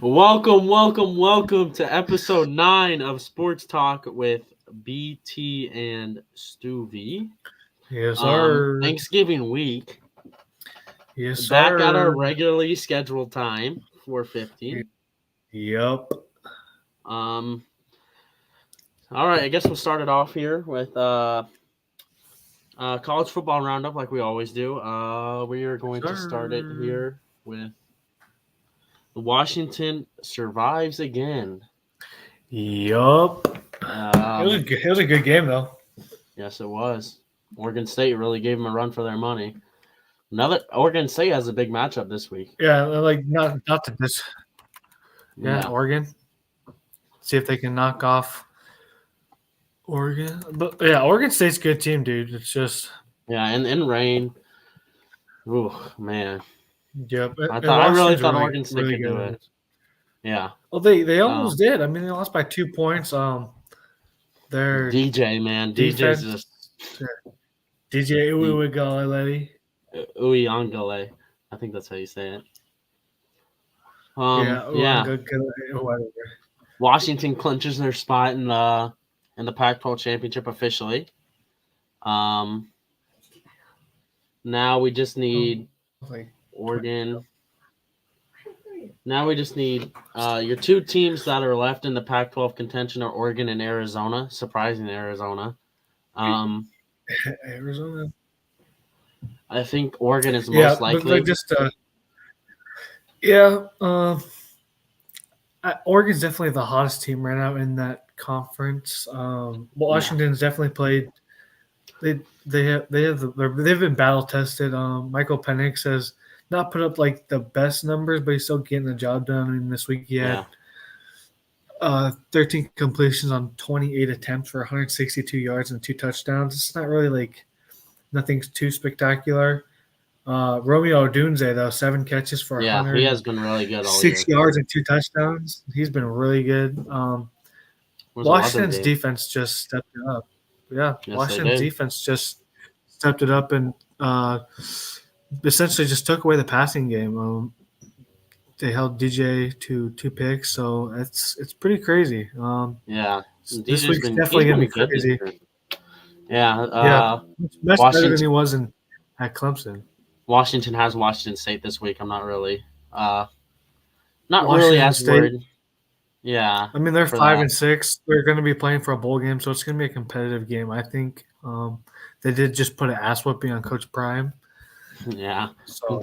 Welcome to episode 9 of Sports Talk with BT and Stu V. Yes, sir. Thanksgiving week, Yes, back at our sir. regularly scheduled time, 4:15. Yep. Um, all right, I guess we'll start it off here with college football roundup like we always do. We are going to start it Sir. here with Washington survives again. Yup. Um, It was a good game though. yes, it was. Oregon State really gave them a run for their money. Another Oregon State has a big matchup this week. Yeah, like not to this. Yeah, Yeah, Oregon. See if they can knock off Oregon. But yeah, Oregon State's a good team, dude. It's just yeah, and in rain. Ooh, man, yep. And I really Washington's thought really Oregon State really could do good. it. Yeah, Well, they um, almost did. I mean, they lost by 2 points. Their DJ man, DJ's defense. just DJ the Uiagalelei. Uyangale. I think that's how you say it. Yeah, Yeah, whatever. Washington clinches their spot in the Pac-12 championship officially. Um, now we just need Like Oregon. Now we just need your two teams that are left in the Pac-12 contention are Oregon and Arizona. Surprising Arizona. Um, Arizona. I think Oregon is Yeah, most but like likely. just yeah, Oregon's definitely the hottest team right now in that conference. Yeah, Washington's definitely played. They've been battle tested. Michael Penix has not put up like the best numbers, but he's still getting the job done. I mean, this week he had yeah, 13 completions on 28 attempts for 162 yards and 2 touchdowns. It's not really like nothing too spectacular. Romeo Odunze, though, 7 catches for yeah. He has 106 been really good all year. yards and 2 touchdowns. He's been really good. Where's the weather Washington's game? defense just stepped it up. Yeah, Yes, they Washington's did. defense just stepped it up and essentially just took away the passing game. They held DJ to 2 picks, so it's pretty crazy. Yeah, This DJ's week's been definitely he's gonna been be good this crazy. year. Yeah, Yeah, much better than Washington he was at Clemson. Washington has Washington State this week. I'm uh not really Washington as State. worried. Yeah, I mean, they're for five that. and six. They're going to be playing for a bowl game, so it's going to be a competitive game. I think they did just put an ass whooping on Coach Prime. Yeah, So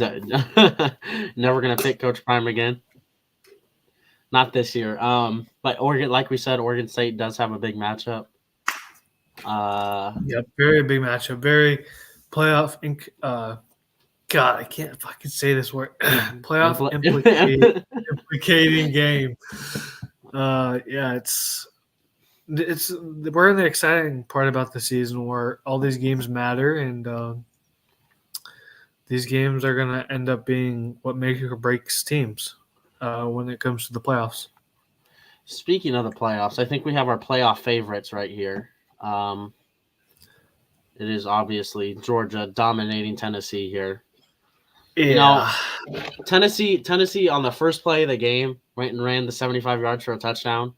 never gonna pick Coach Prime again. Not this year. But Oregon, like we said, Oregon State does have a big matchup. yep, very big matchup. Very playoff. God, I can't fucking say this word. Playoff implicating game. Yeah, it's we're in the exciting part about the season where all these games matter and. These games are going to end up being what makes or breaks teams when it comes to the playoffs. Speaking of the playoffs, I think we have our playoff favorites right here. It is obviously Georgia dominating Tennessee here. You know, Yeah. Tennessee on the first play of the game went and ran the 75 yards for a touchdown.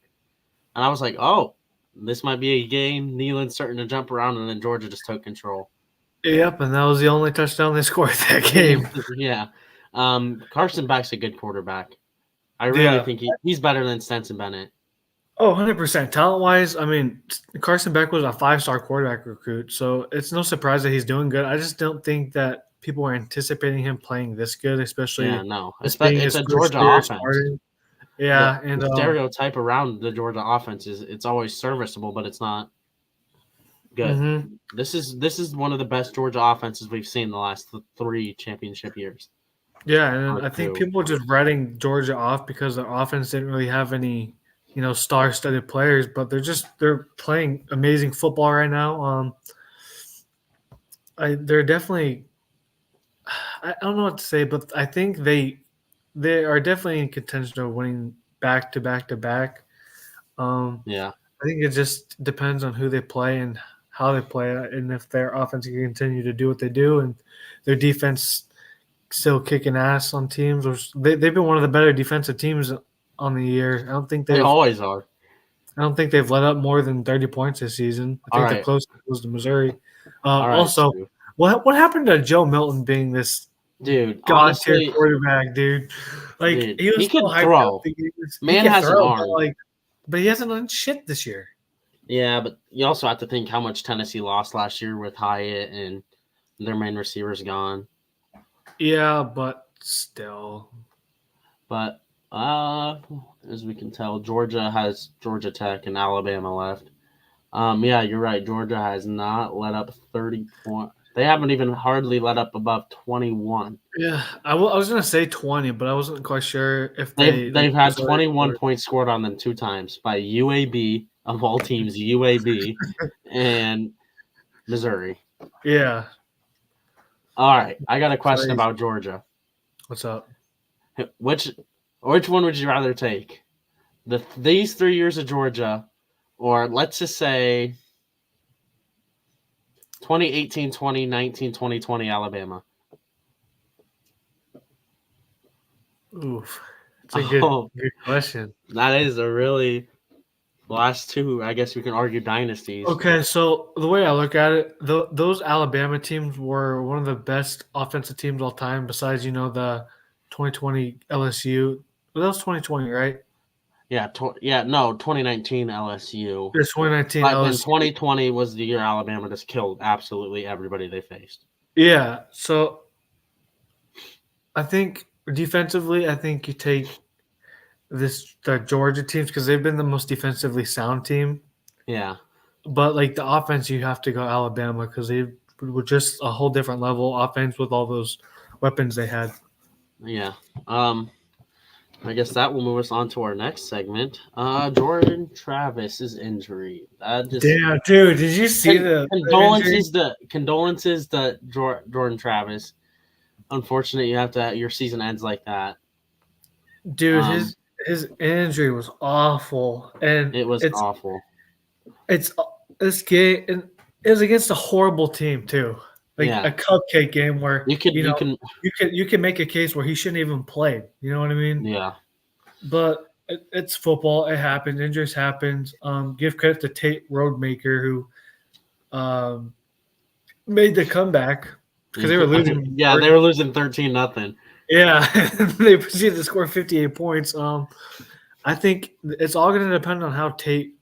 And I was like, oh, this might be a game. Nealon's starting to jump around, and then Georgia just took control. Yep, and that was the only touchdown they scored that game. Yeah. Carson Beck's a good quarterback. I really Yeah. think he's better than Stenson Bennett. Oh, 100%. Talent-wise, I mean, Carson Beck was a 5-star quarterback recruit, so it's no surprise that he's doing good. I just don't think that people were anticipating him playing this good, Yeah, especially no. this being It's his a first Georgia year offense. starting. Yeah, and the stereotype around the Georgia offense is it's always serviceable, but it's not good. Mm-hmm. This is one of the best Georgia offenses we've seen in the last 3 championship years. Yeah, and I think people are just writing Georgia off because their offense didn't really have any, star-studded players, but they're playing amazing football right now. They're definitely, I don't know what to say, but I think they are definitely in contention of winning back to back to back. Yeah. I think it just depends on who they play and how they play, and if their offense can continue to do what they do, and their defense still kicking ass on teams. They've been one of the better defensive teams on the year. They always are. I don't think they've let up more than 30 points this season. I think the closest was to Missouri. Also, Stu. what happened to Joe Milton being this dude? god tier Honestly, quarterback, dude? Like dude, he was he could so hyped throw. up. Man has an arm, but he hasn't done shit this year. Yeah, but you also have to think how much Tennessee lost last year with Hyatt and their main receivers gone. Yeah, but still. But as we can tell, Georgia has Georgia Tech and Alabama left. Yeah, you're right. Georgia has not let up 30 points. They haven't even hardly let up above 21. Yeah, I was gonna say 20, but I wasn't quite sure if they've had 21 points scored on them 2 times by UAB of all teams, UAB and Missouri. Yeah. All right, I got a question about Georgia. What's up? Which one would you rather take? These 3 years of Georgia, or let's just say 2018, 2019, 2020 Alabama? Oof. It's a good question. That is a really last 2, I guess we can argue dynasties. Okay, so the way I look at it, those Alabama teams were one of the best offensive teams all time. Besides, the 2020 LSU. Well, that was 2020, right? Yeah, 2019 LSU. It's 2019 but LSU. then 2020 was the year Alabama just killed absolutely everybody they faced. Yeah, so I think defensively, you take the Georgia teams because they've been the most defensively sound team. Yeah. But like the offense, you have to go Alabama because they were just a whole different level offense with all those weapons they had. Yeah. I guess that will move us on to our next segment. Jordan Travis's injury. Damn, dude! Did you see condolences to Jordan Travis? Unfortunately, your season ends like that. Dude, his injury was awful, and it was awful. It's this game, and it was against a horrible team too, like a cupcake game where you can make a case where he shouldn't even play. You know what I mean? Yeah. But it's football. It happens. Injuries happens. Give credit to Tate Roadmaker who made the comeback because they were losing. Yeah, they were losing 13-0. Yeah, they proceeded to score 58 points. I think it's all going to depend on how Tate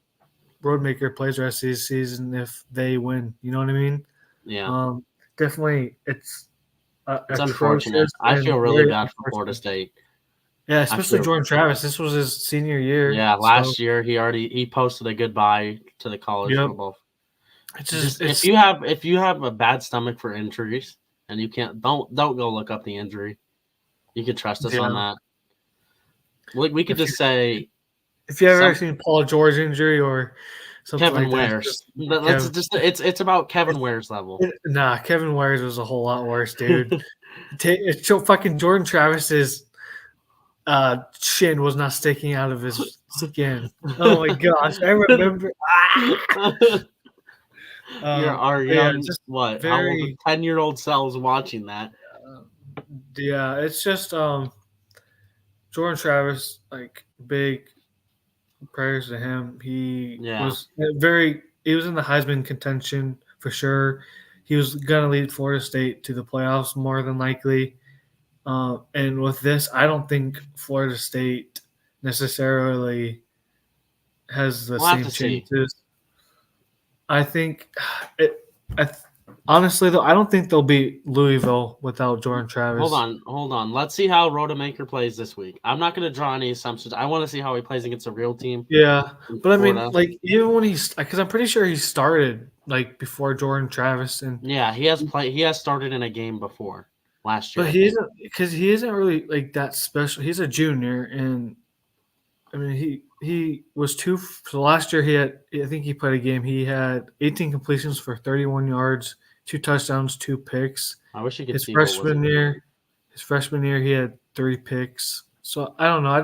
Roadmaker plays the rest of the season if they win. You know what I mean? Yeah. Definitely, it's unfortunate. I feel really bad for Florida State. Yeah, especially Jordan Travis. This was his senior year. Yeah, last year he posted a goodbye to the college football. If you have a bad stomach for injuries and you can't don't go look up the injury. You could trust us on that. We could just say if you ever seen Paul George injury or something Kevin like Wares. It's about Kevin Wares level. Kevin Wares was a whole lot worse, dude. It's so fucking Jordan Travis's chin was not sticking out of his skin. Oh my gosh, I remember. Our young, what? How old? 10-year-old selves watching that. Yeah, it's just Jordan Travis, like big prayers to him. He was he was in the Heisman contention for sure. He was gonna lead Florida State to the playoffs more than likely. And with this, I don't think Florida State necessarily has the same chances. I think honestly, though, I don't think they'll beat Louisville without Jordan Travis. Hold on. Let's see how Rodemaker plays this week. I'm not going to draw any assumptions. I want to see how he plays against a real team. Yeah, but I mean, like even when because I'm pretty sure he started like before Jordan Travis, and yeah, he has started in a game before last year. But he isn't really like that special. He's a junior, and I mean he was so last year I think he played a game. He had 18 completions for 31 yards, 2 touchdowns, 2 picks. I wish you could see his freshman year he had 3 picks. So I don't know.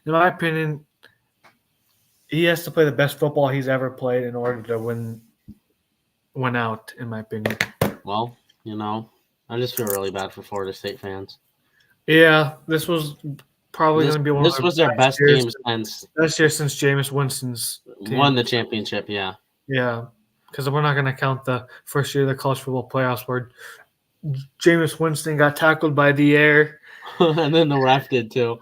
In my opinion, he has to play the best football he's ever played in order to win out. In my opinion. Well, I just feel really bad for Florida State fans. Yeah, this was probably going to be one of their best game since Jameis Winston's team won the championship. Yeah. Yeah, because we're not going to count the first year of the college football playoffs where Jameis Winston got tackled by the air. And then the ref did too.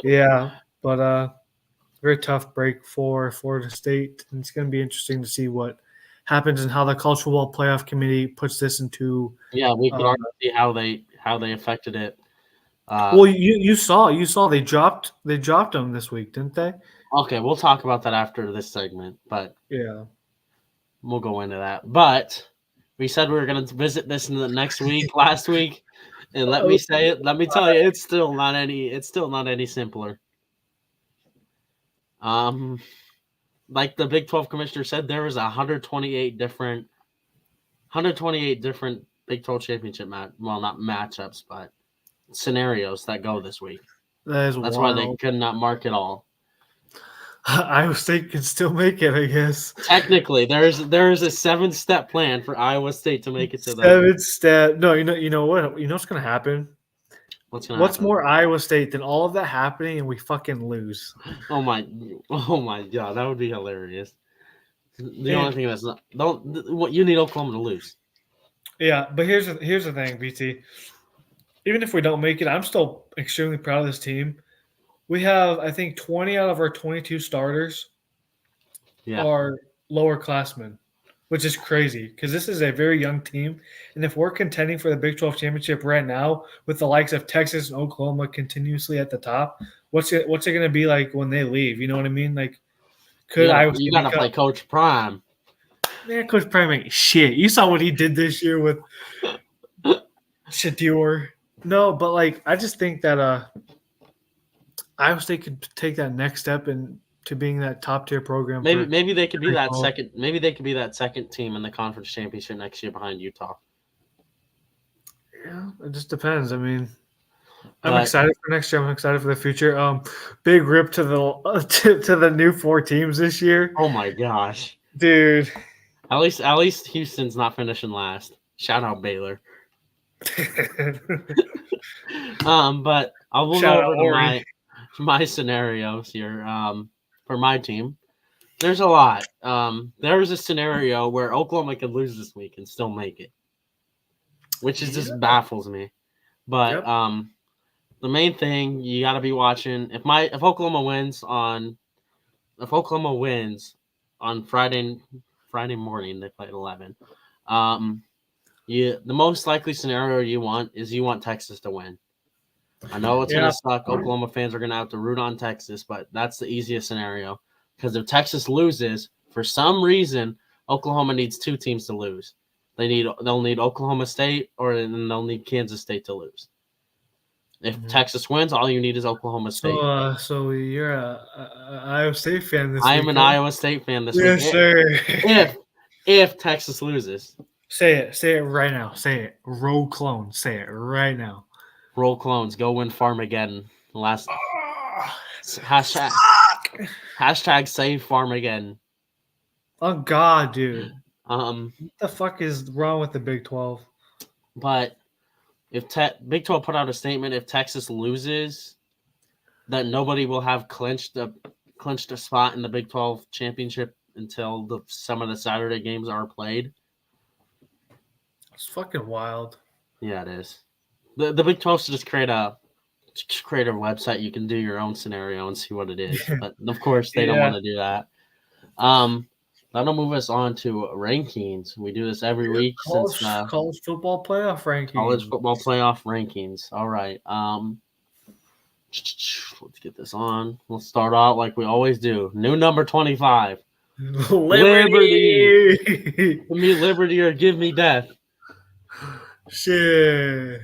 Yeah, but very tough break for Florida State. And it's going to be interesting to see what happens and how the college football playoff committee puts this into. Yeah, we could already see how they affected it. Well, you saw they dropped them this week, didn't they? Okay, we'll talk about that after this segment, but yeah, we'll go into that. But we said we were going to visit this in the next week, last week, and let me tell you, it's still not any simpler. Like the Big 12 commissioner said, there was 128 different Big 12 championship not matchups, but scenarios that go this week. That's wild. Why they could not mark it all. Iowa State can still make it, I guess. Technically, there is a 7-step plan for Iowa State to make it to the 7-step. No, you know what? You know what's gonna happen? What's more Iowa State than all of that happening and we fucking lose? Oh my god, that would be hilarious. The only thing that's not you need Oklahoma to lose. Yeah, but here's the thing, BT. Even if we don't make it, I'm still extremely proud of this team. We have, I think, 20 out of our 22 starters are lowerclassmen, which is crazy because this is a very young team. And if we're contending for the Big 12 championship right now with the likes of Texas and Oklahoma continuously at the top, what's it going to be like when they leave? You know what I mean? Like, you got to play Coach Prime. Man, Coach Prime ain't shit. You saw what he did this year with Shador. No, but like I just think that Iowa State could take that next step to being that top tier program. Maybe they could be that second. Maybe they could be that second team in the conference championship next year behind Utah. Yeah, it just depends. I mean, I'm excited for next year. I'm excited for the future. Big rip to the new 4 teams this year. Oh my gosh, dude! At least Houston's not finishing last. Shout out Baylor. But I will go over to my scenarios here. For my team, there's a lot. There was a scenario where Oklahoma could lose this week and still make it, which just baffles me. But the main thing you got to be watching if Oklahoma wins on Friday morning, they play at 11. The most likely scenario you want Texas to win. I know it's going to suck. Oklahoma fans are going to have to root on Texas, but that's the easiest scenario. Because if Texas loses, for some reason, Oklahoma needs 2 teams to lose. They'll need Oklahoma State or they'll need Kansas State to lose. If Texas wins, all you need is Oklahoma State. So you're an Iowa State fan this week. I am an Iowa State fan this week. Yes, sir. If Texas loses. Say it right now. Say it. Roll Clones. Say it right now. Roll Clones. Go win Farmageddon. Hashtag save Farmageddon. Oh God, dude. What the fuck is wrong with the Big 12? But if Big 12 put out a statement, if Texas loses, that nobody will have clinched a spot in the Big 12 championship until some of the Saturday games are played. It's fucking wild. Yeah, it is. The Big 12 should just create a website. You can do your own scenario and see what it is. But of course, they don't want to do that. That'll move us on to rankings. We do this every week since college football playoff rankings. College football playoff rankings. All right. Let's get this on. We'll start out like we always do. New number 25. Liberty. Give me liberty or give me death. Shit.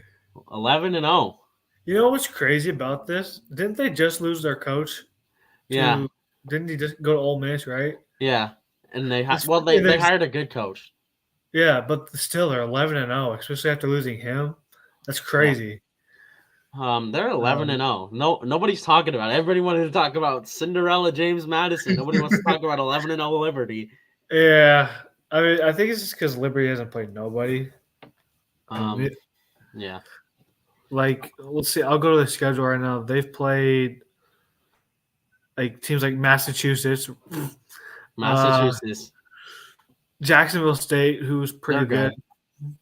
11-0. You know what's crazy about this? Didn't they just lose their coach? Yeah. Didn't he just go to Ole Miss, right? Yeah. And they hired a good coach. Yeah, but still they're 11-0, especially after losing him. That's crazy. Yeah. They're 11-0. No, nobody's talking about it. Everybody wanted to talk about Cinderella James Madison. Nobody wants to talk about 11-0 Liberty. Yeah. I mean, I think it's just because Liberty hasn't played nobody. Yeah. Like, let's see. I'll go to the schedule right now. They've played like teams like Massachusetts, Jacksonville State, who's pretty good.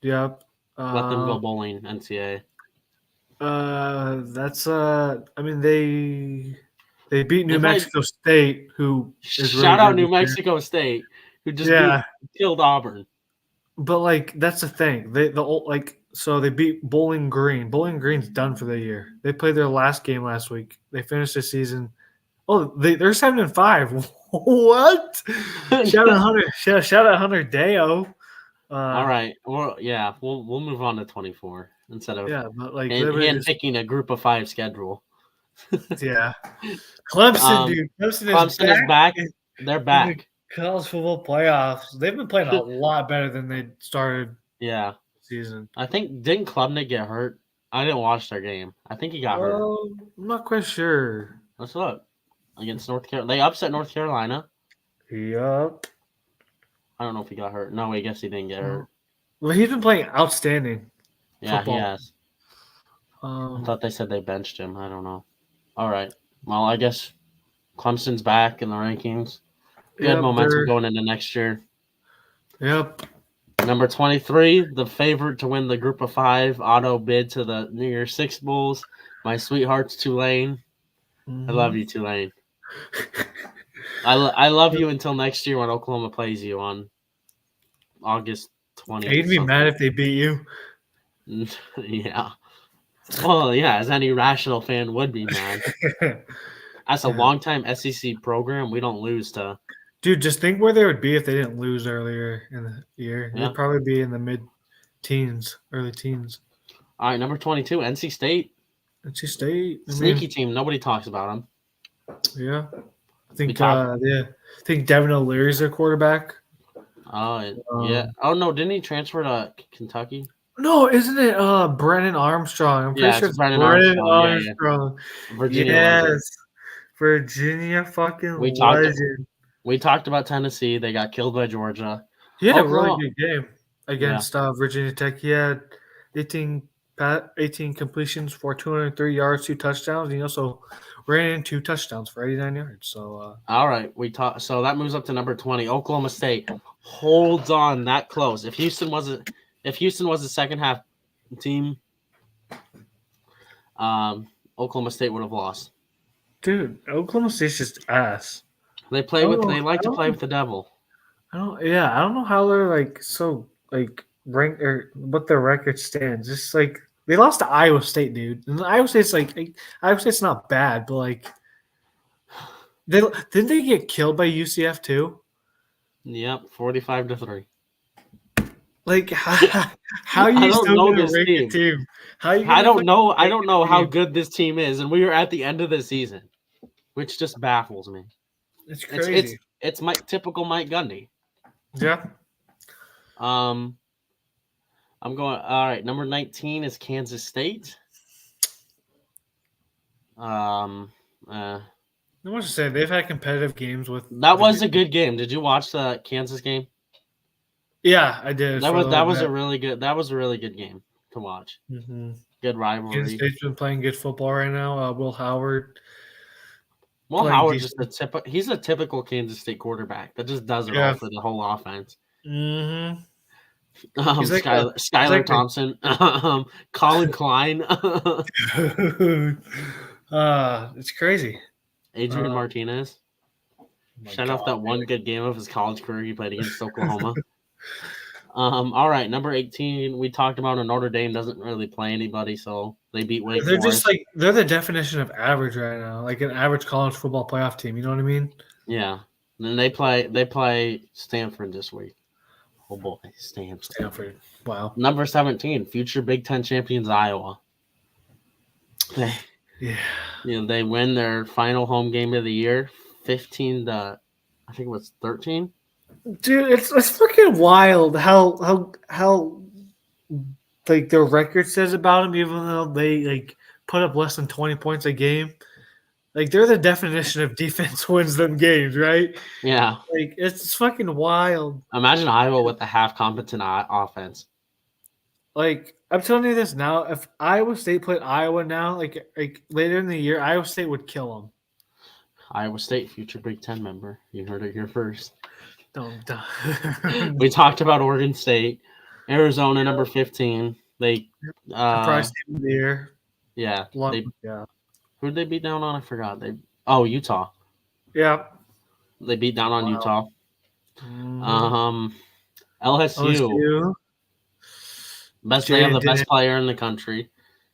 Yep. Let them go bowling, NCAA. That's I mean they beat New Mexico State, who is shout out New Mexico State, who just killed Auburn. But like that's the thing. So they beat Bowling Green. Bowling Green's done for the year. They played their last game last week. They finished the season. Oh, they're 7-5. What? Shout out Hunter Deo. All right. Well, yeah, we'll move on to 24 instead of but like hand picking a group of 5 schedule. Yeah, Clemson, dude. Clemson is back. They're back. College football playoffs. They've been playing a lot better than they started. Yeah, season. I think didn't Klubnik get hurt? I didn't watch their game. I think he got hurt. I'm not quite sure. Let's look. Against North Carolina, they upset North Carolina. Yep. I don't know if he got hurt. No, I guess he didn't get hurt. Well, he's been playing outstanding. Yeah, football. He has. I thought they said they benched him. I don't know. All right. Well, I guess Clemson's back in the rankings. Good momentum going into next year. Yep. Number 23, the favorite to win the Group of 5 auto bid to the New Year's Six Bowls. My sweetheart's Tulane. I love you, Tulane. I love you until next year when Oklahoma plays you on August 20th. I'd be mad if they beat you. Yeah. Well, yeah, as any rational fan would be mad. As a longtime SEC program, we don't lose to. Dude, just think where they would be if they didn't lose earlier in the year. Yeah. They'd probably be in the mid-teens, early teens. All right, number 22, NC State. NC State. Sneaky team. Nobody talks about them. Yeah. I think Devin O'Leary's their quarterback. Oh, yeah. Oh, no, didn't he transfer to Kentucky? No, isn't it Brennan Armstrong? I'm pretty sure it's Brennan Armstrong. Yeah. Virginia. Yes. Virginia fucking legend. We talked about Tennessee. They got killed by Georgia. He had a really good game against Virginia Tech. He had 18 completions for 203 yards, 2 touchdowns. And he also ran in 2 touchdowns for 89 yards. So all right, so that moves up to number 20. Oklahoma State holds on that close. If Houston was a second half team, Oklahoma State would have lost. Dude, Oklahoma State's just ass. They like to play with the devil. I don't know how they're like so like ranked or what their record stands. Just like they lost to Iowa State, dude. And Iowa State's not bad, but like didn't they get killed by UCF too? Yep, 45-3. Like how you still gonna rank a team? I don't know how good this team is, and we are at the end of the season, which just baffles me. It's crazy. It's typical Mike Gundy. Yeah. I'm going. All right, number 19 is Kansas State. I want to say they've had competitive games with. That was a good game. Did you watch the Kansas game? Yeah, I did. That was a really good game to watch. Mm-hmm. Good rivalry. Kansas State's been playing good football right now. Will Howard. Well, Howard's just he's a typical Kansas State quarterback that just does it all for the whole offense. Mm-hmm. Skylar Thompson, Colin Klein. It's crazy. Adrian Martinez. Shout out that one good game of his college career he played against Oklahoma. All right, number 18. We talked about Notre Dame doesn't really play anybody, so they beat Wake Forest. Just they're the definition of average right now, like an average college football playoff team. You know what I mean? Yeah. And then they play Stanford this week. Oh boy, Stanford. Wow. Number 17, future Big Ten champions Iowa. They win their final home game of the year, 15 to I think it was 13. Dude, it's freaking wild how like their record says about them, even though they like put up less than 20 points a game. Like they're the definition of defense wins them games, right? Yeah. Like it's fucking wild. Imagine Iowa with a half competent offense. Like, I'm telling you this now. If Iowa State played Iowa now, like later in the year, Iowa State would kill them. Iowa State, future Big Ten member. You heard it here first. Don't. We talked about Oregon State, Arizona, number 15. They surprise team of the year. Yeah. Yeah. Who did they beat down on? I forgot. Utah. Yeah. They beat down on Utah. LSU. They have the best player in the country.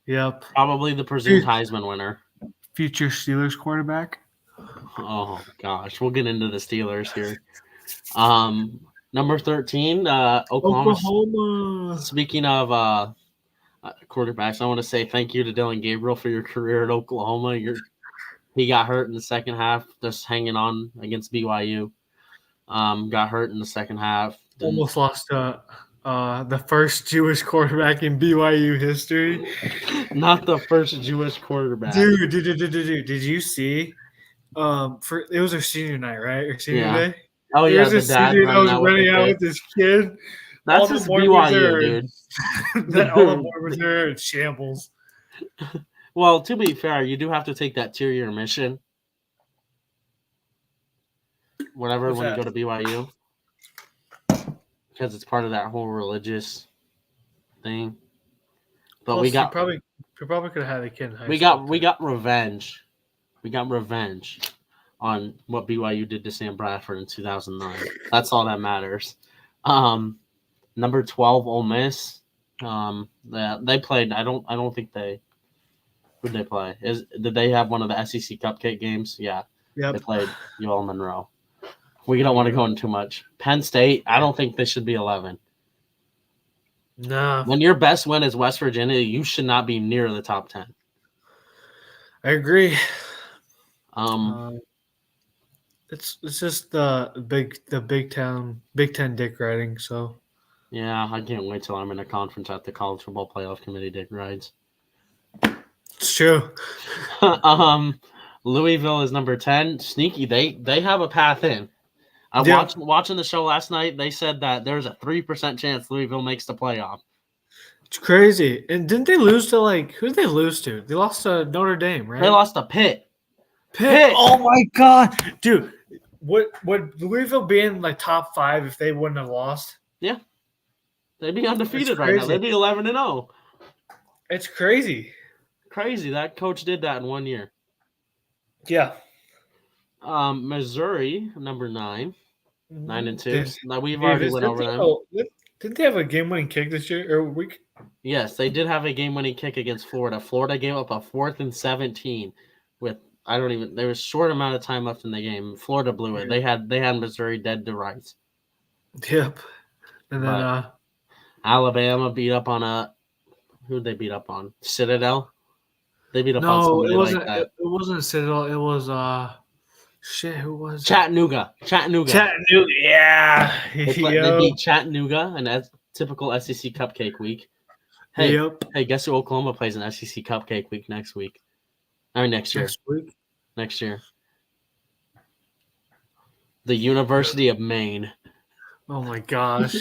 Yep. Probably the presumed Heisman winner. Future Steelers quarterback. Oh gosh, we'll get into the Steelers here. Number 13, Oklahoma. Speaking of quarterbacks, I want to say thank you to Dylan Gabriel for your career at Oklahoma. He got hurt in the second half, just hanging on against BYU. Got hurt in the second half. Almost lost the first Jewish quarterback in BYU history. Not the first Jewish quarterback. Dude, did you see? It was their senior night, right? Or senior day? Oh, yeah, the dad senior that was running out with his kid. That's just BYU, dude. All the Mormons are in shambles. Well, to be fair, you do have to take that 2-year mission. Whatever, when you go to BYU. Because it's part of that whole religious thing. But plus, we probably could have had a kid in high school. We got revenge. We got revenge on what BYU did to Sam Bradford in 2009. That's all that matters. Number 12, Ole Miss. They played. I don't think they. Who'd they play? Did they have one of the SEC Cupcake games? Yeah. Yep. They played UL Monroe. We don't want to go into too much. Penn State. I don't think they should be 11. No. When your best win is West Virginia, you should not be near the top 10. I agree. It's just the Big Ten dick riding. So yeah, I can't wait till I'm in a conference at the College Football Playoff Committee dick rides. It's true. Louisville is number 10. Sneaky. They have a path in. Watching the show last night. They said that there's a 3% chance Louisville makes the playoff. It's crazy. And didn't they lose to who did they lose to? They lost to Notre Dame, right? They lost to Pitt. Pitt. Oh my god, dude! Would Louisville be in top 5 if they wouldn't have lost? Yeah, they'd be undefeated right now. They'd be 11-0. It's crazy. Crazy that coach did that in 1 year. Yeah. Missouri, number 9, 9-2. Now we've already went over them. Didn't they have a game-winning kick this year or week? Yes, they did have a game-winning kick against Florida. Florida gave up a 4th and 17 with there was a short amount of time left in the game. Florida blew it. They had Missouri dead to rights. Yep. And then Alabama beat up on who'd they beat up on? Citadel? They beat up on somebody like that. It wasn't a Citadel. It was who was Chattanooga. Yeah. They beat Chattanooga in typical SEC Cupcake week. Hey, guess who Oklahoma plays in SEC Cupcake week next week? I mean next year. Next year. The University of Maine. Oh my gosh.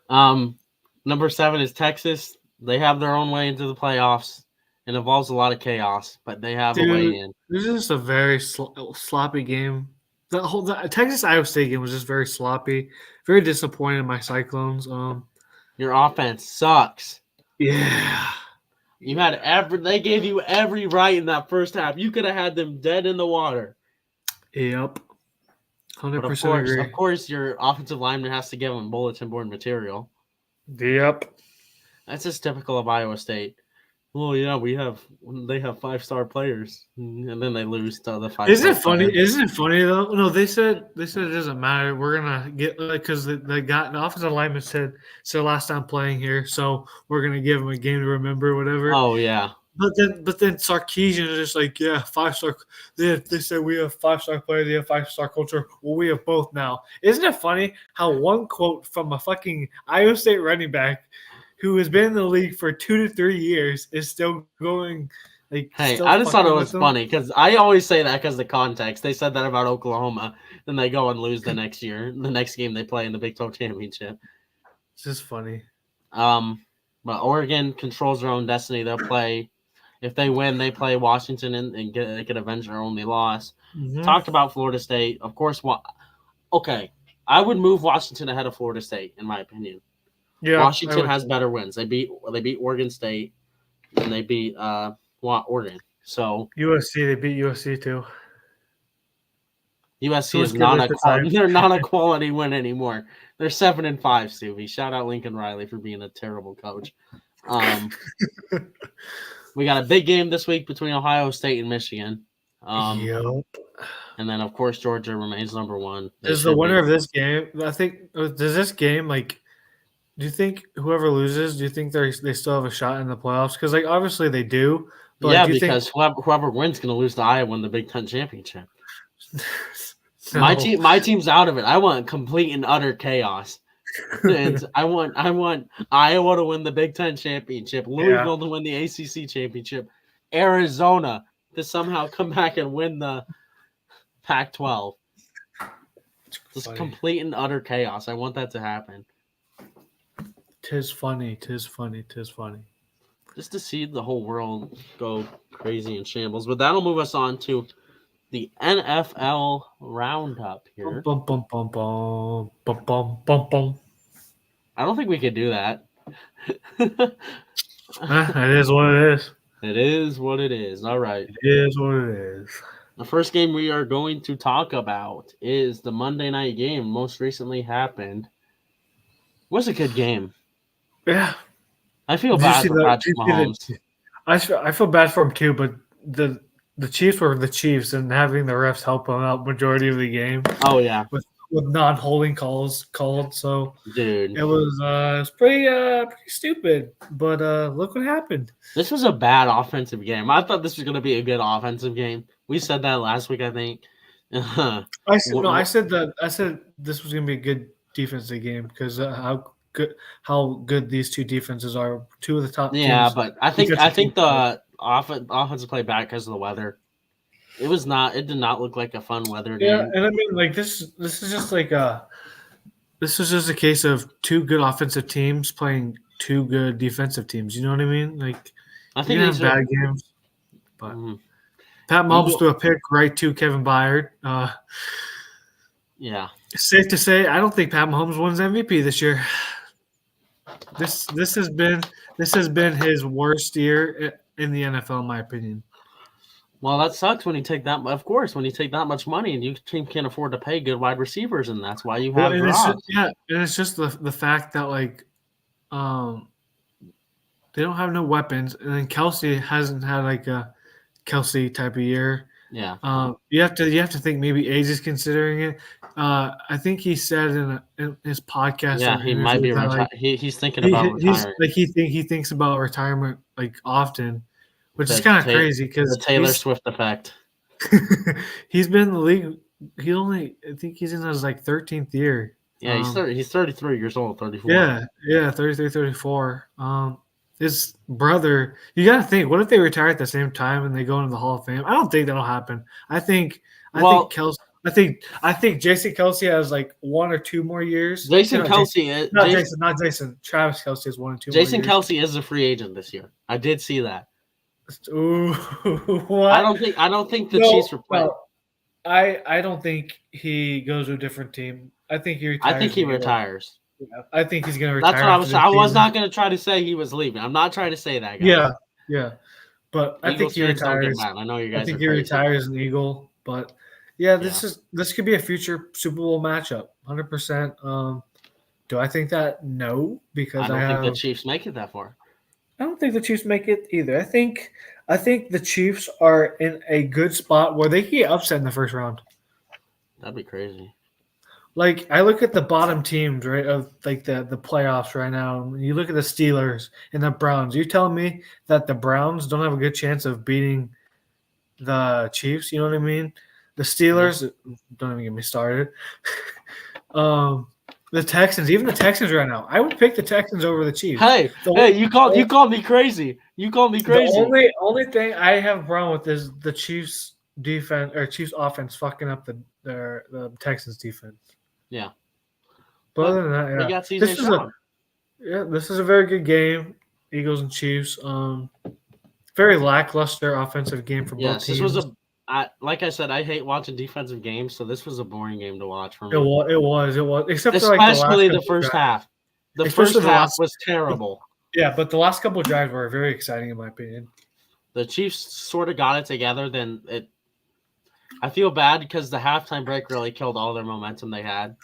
Number 7 is Texas. They have their own way into the playoffs. It involves a lot of chaos, but they have a way in. This is just a very sloppy game. The Texas Iowa State game was just very sloppy. Very disappointed in my Cyclones. Your offense sucks. Yeah. They gave you every right in that first half. You could have had them dead in the water. Yep. 100% agree. Of course, your offensive lineman has to give them bulletin board material. Yep. That's just typical of Iowa State. Well, yeah, they have 5-star players, and then they lose to the 5. Isn't it funny? Isn't it funny though? No, they said it doesn't matter. We're gonna get because the offensive lineman said it's their last time playing here, so we're gonna give them a game to remember, whatever. Oh yeah. But then Sarkisian is just 5-star. They said we have 5-star players. They have 5-star culture. Well, we have both now. Isn't it funny how one quote from a fucking Iowa State running back who has been in the league for 2 to 3 years is still going Hey, I just thought it was funny because I always say that because of the context. They said that about Oklahoma, then they go and lose the next year, the next game they play in the Big 12 championship. This is funny. But Oregon controls their own destiny. They'll play. If they win, they play Washington and they can avenge their only loss. Mm-hmm. Talked about Florida State. Of course, okay. I would move Washington ahead of Florida State, in my opinion. Yeah, Washington has better wins. They beat Oregon State, and they beat Oregon. So USC, they beat USC too. USC is not a quality. They're not a quality win anymore. They're 7-5, Stevie. Shout out Lincoln Riley for being a terrible coach. We got a big game this week between Ohio State and Michigan. Yep. And then, of course, Georgia remains number one. Is the winner of this game? I think. Does this game like? Do you think whoever loses? Do you think they still have a shot in the playoffs? Because like obviously they do. But yeah, because whoever wins going to lose to Iowa in the Big Ten championship. No. My team's out of it. I want complete and utter chaos. And I want Iowa to win the Big Ten championship, Louisville to win the ACC championship, Arizona to somehow come back and win the Pac-12. Just complete and utter chaos. I want that to happen. Tis funny. Just to see the whole world go crazy in shambles. But that'll move us on to the NFL roundup here. Bum, bum, bum, bum, bum, bum, bum, bum. I don't think we could do that. It is what it is. It is what it is. All right. It is what it is. The first game we are going to talk about is the Monday night game. Most recently happened. It was a good game. Yeah. I feel bad for Patrick Mahomes. I feel bad for him too, but the Chiefs were the Chiefs and having the refs help them out majority of the game. Oh yeah. With non-holding calls called, so dude, it was pretty stupid. But look what happened. This was a bad offensive game. I thought this was going to be a good offensive game. We said that last week, I think. I said this was going to be a good defensive game because how good these two defenses are. Two of the top. Yeah, teams, but I think the offensive play back because of the weather. It did not look like a fun weather game. Yeah, and I mean, like this is just like this is just a case of two good offensive teams playing two good defensive teams. You know what I mean? Like I think these are bad games, but Pat Mahomes threw a pick right to Kevin Byard. Yeah, it's safe to say I don't think Pat Mahomes wins MVP this year. This has been his worst year in the NFL, in my opinion. Well, that sucks when you take that. Of course, when you take that much money and your team can't afford to pay good wide receivers, and that's why you have and it's just the fact that like, they don't have no weapons, and then Kelsey hasn't had like a Kelsey type of year. Yeah. You have to think maybe age is considering it. I think he said in his podcast. Yeah, he might be retired. He's thinking about retiring. He thinks about retirement like often. Which is kind of crazy because the Taylor Swift effect. He's been in the league. I think he's in his like 13th year. Yeah, he's 33 years old, 34. Yeah, 33, 34. His brother. You got to think. What if they retire at the same time and they go into the Hall of Fame? I don't think that'll happen. I think Kelsey. I think Jason Kelsey has like 1 or 2 more years. Jason Travis Kelsey has 1 or 2. Jason Kelsey is a free agent this year. I did see that. Ooh, what? I don't think the Chiefs are playing. I don't think he goes to a different team. I think he retires. I think he retires. Yeah, I think he's going to retire. That's what I was not going to try to say he was leaving. I'm not trying to say that, guys. Yeah. But I think he retires. I know you guys. I think he retires an Eagle. But yeah, this could be a future Super Bowl matchup, 100%. Do I think that? No, because I don't think the Chiefs make it that far. I don't think the Chiefs make it either. I think the Chiefs are in a good spot where they can get upset in the first round. That'd be crazy. Like I look at the bottom teams, right, of like the playoffs right now. You look at the Steelers and the Browns. You telling me that the Browns don't have a good chance of beating the Chiefs? You know what I mean? The Steelers, don't even get me started. The Texans, even the Texans right now. I would pick the Texans over the Chiefs. Hey, you called me crazy. You called me crazy. The only thing I have a problem with is the Chiefs defense or Chiefs offense fucking up the Texans defense. Yeah. But other than that, they got CJ Stroud. Yeah, this is a very good game. Eagles and Chiefs. Very lackluster offensive game for both Yes, this teams. was like I said, I hate watching defensive games, so this was a boring game to watch for It me. was. It was. It was. Except for like the last Especially the couple first drives. half. The Especially first the half last was terrible. Yeah, but the last couple of drives were very exciting in my opinion. The Chiefs sort of got it together. Then I feel bad because the halftime break really killed all their momentum they had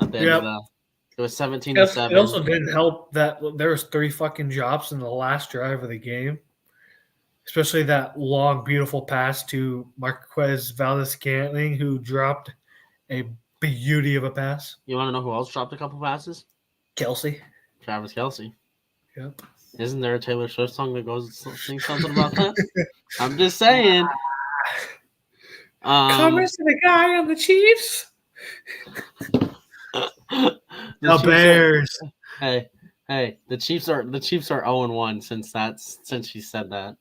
at the end of the. It was 17-7. It also didn't help that there was 3 fucking drops in the last drive of the game. Especially that long, beautiful pass to Marquez Valdes-Scantling, who dropped a beauty of a pass. You want to know who else dropped a couple passes? Kelce. Travis Kelce. Yep. Isn't there a Taylor Swift song that goes sing something about that? I'm just saying. Comments to the guy on the Chiefs. The Bears. Hey, the Chiefs are 0-1 since she said that.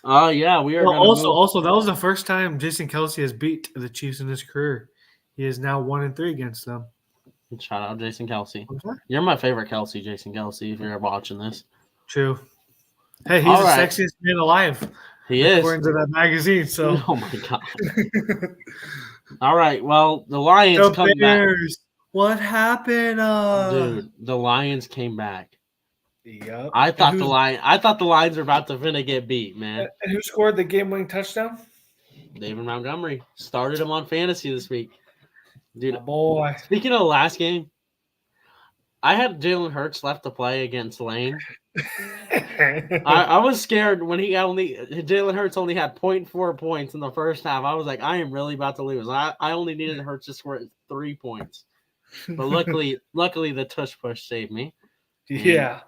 Yeah, we are. Also, that was the first time Jason Kelce has beat the Chiefs in his career. He is now 1-3 against them. Shout out Jason Kelce. You're my favorite Kelce, Jason Kelce. If you're watching this, true. Hey, he's the sexiest man alive. He is, according to that magazine. So, oh my god. All right, well, the Lions come back. What happened? Dude, the Lions came back. Yep. I thought the Lions were about to get beat, man. And who scored the game-winning touchdown? David Montgomery started him on fantasy this week. Dude, boy. Speaking of the last game, I had Jalen Hurts left to play against Lane. I was scared when Jalen Hurts only had 0.4 points in the first half. I was like, I am really about to lose. I only needed Hurts to score 3 points. But luckily the tush push saved me. Yeah.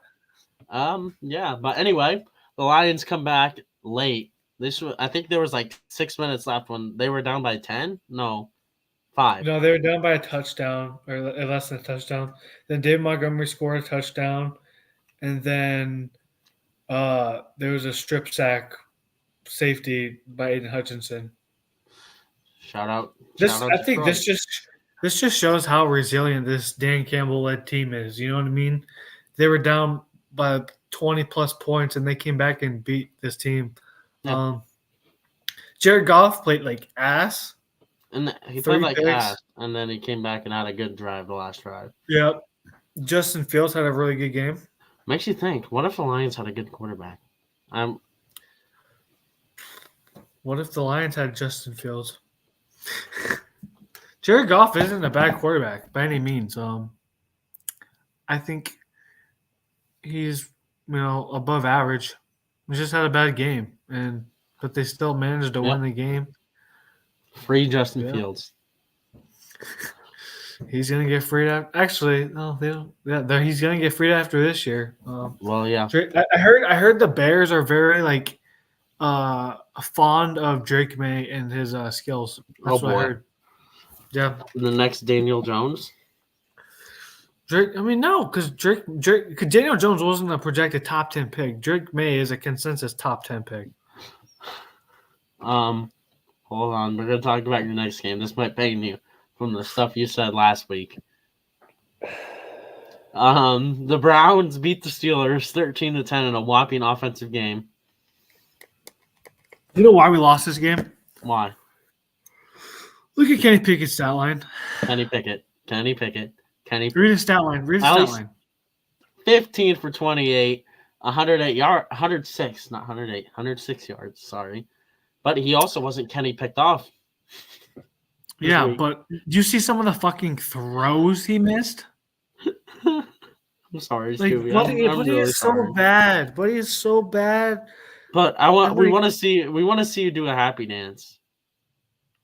Yeah, but anyway, the Lions come back late. I think there was like 6 minutes left when they were down by 10. No, 5. No, they were down by a touchdown or less than a touchdown. Then David Montgomery scored a touchdown, and then there was a strip sack safety by Aiden Hutchinson. Shout out! I think this just shows how resilient this Dan Campbell led team is. You know what I mean? They were down by 20 plus points, and they came back and beat this team. Yeah. Jared Goff played like ass. And he played like ass, and then he came back and had a good drive, the last drive. Yep. Justin Fields had a really good game. Makes you think, what if the Lions had a good quarterback? What if the Lions had Justin Fields? Jared Goff isn't a bad quarterback by any means. I think he's above average. He just had a bad game, but they still managed to win the game. Free Justin Fields. He's gonna get freed out. Actually, no, they don't. Yeah, he's gonna get freed after this year. Well, yeah. I heard the Bears are very fond of Drake May and his skills. That's what I heard. Yeah. The next Daniel Jones. Drake. I mean, no, because Daniel Jones wasn't a projected top 10 pick. Drake May is a consensus top 10 pick. Hold on, we're gonna talk about your next game. This might pain you from the stuff you said last week. The Browns beat the Steelers 13-10 in a whopping offensive game. You know why we lost this game? Why? Look at Kenny Pickett's stat line. Kenny Pickett. Read his stat line. 15 for 28, 106 yards. Sorry. But he also wasn't Kenny picked off. Yeah, but do you see some of the fucking throws he missed? I'm sorry, Scooby. Buddy is so bad. Buddy is so bad. But we want to see you do a happy dance.